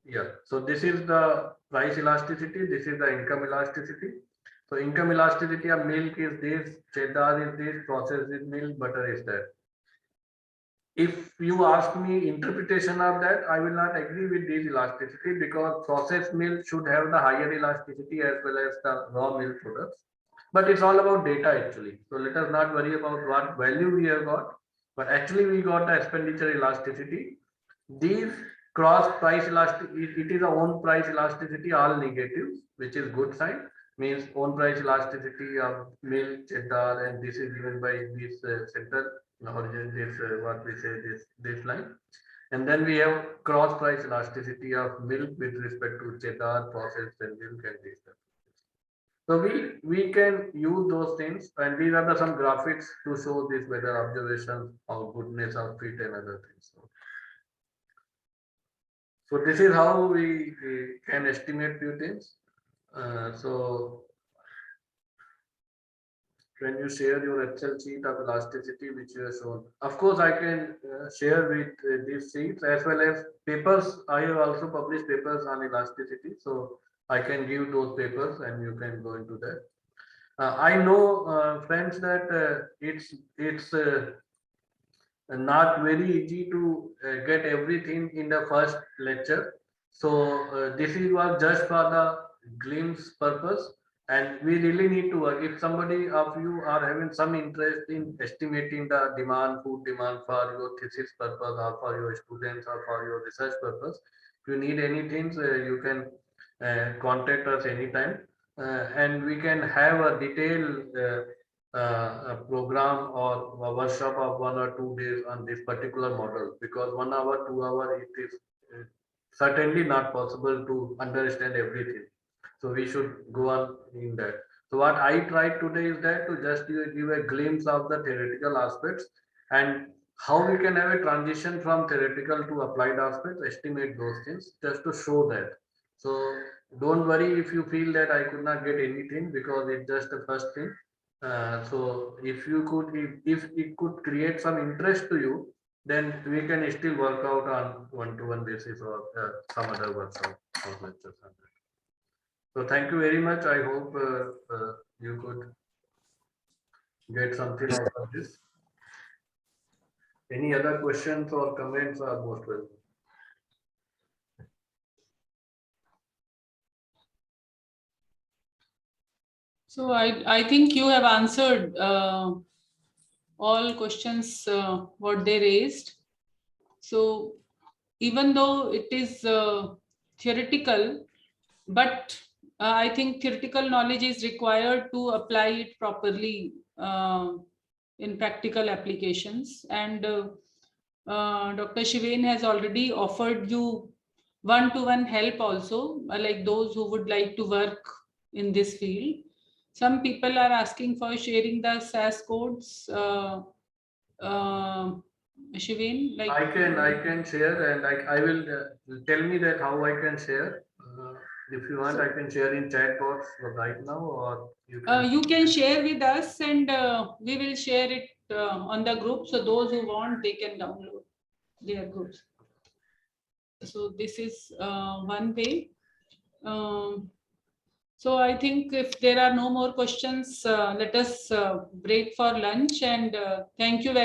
yeah. So this is the price elasticity, this is the income elasticity. So income elasticity of milk is this, cheddar is this, processed milk, butter is that. If you ask me interpretation of that, I will not agree with this elasticity, because processed milk should have the higher elasticity as well as the raw milk products. But it's all about data actually. So let us not worry about what value we have got, but actually we got the expenditure elasticity. These cross price elasticity, it is a own price elasticity, all negatives, which is good sign. Means own price elasticity of milk, cheddar, and this is given by this center origin, this what we say, this line. And then we have cross price elasticity of milk with respect to cheddar, processed and milk, and this stuff. So we can use those things, and these are the some graphics to show this weather observation of goodness of fit and other things. So this is how we can estimate few things. So when you share your Excel sheet of elasticity which you have shown. Of course, I can share with these sheets as well as papers. I have also published papers on elasticity, so I can give those papers and you can go into that. I know, friends, that it's not very easy to get everything in the first lecture. So this was just for the glimpse purpose, and we really need to work. If somebody of you are having some interest in estimating the demand, food demand for your thesis purpose or for your students or for your research purpose, if you need anything, you can contact us anytime, and we can have a detailed a program or a workshop of 1 or 2 days on this particular model, because 1 hour, 2 hour, it is certainly not possible to understand everything. So we should go on in that. So what I tried today is that to just give a glimpse of the theoretical aspects and how we can have a transition from theoretical to applied aspects, estimate those things, just to show that. So don't worry if you feel that I could not get anything, because it's just the first thing. So if you could, if it could create some interest to you, then we can still work out on one-to-one basis or some other workshop or lectures. So thank you very much. I hope you could get something out of this. Any other questions or comments are most welcome. So I think you have answered all questions what they raised. So even though it is theoretical, but I think theoretical knowledge is required to apply it properly in practical applications. And Dr. Shiven has already offered you one-to-one help also, like those who would like to work in this field. Some people are asking for sharing the SAS codes. Shiven, like I can share, and I will tell me that how I can share. If you want, I can share in chat box right now, or you can share with us, and we will share it on the group. So those who want, they can download their groups. So this is one way. So I think if there are no more questions, let us break for lunch, and thank you very much.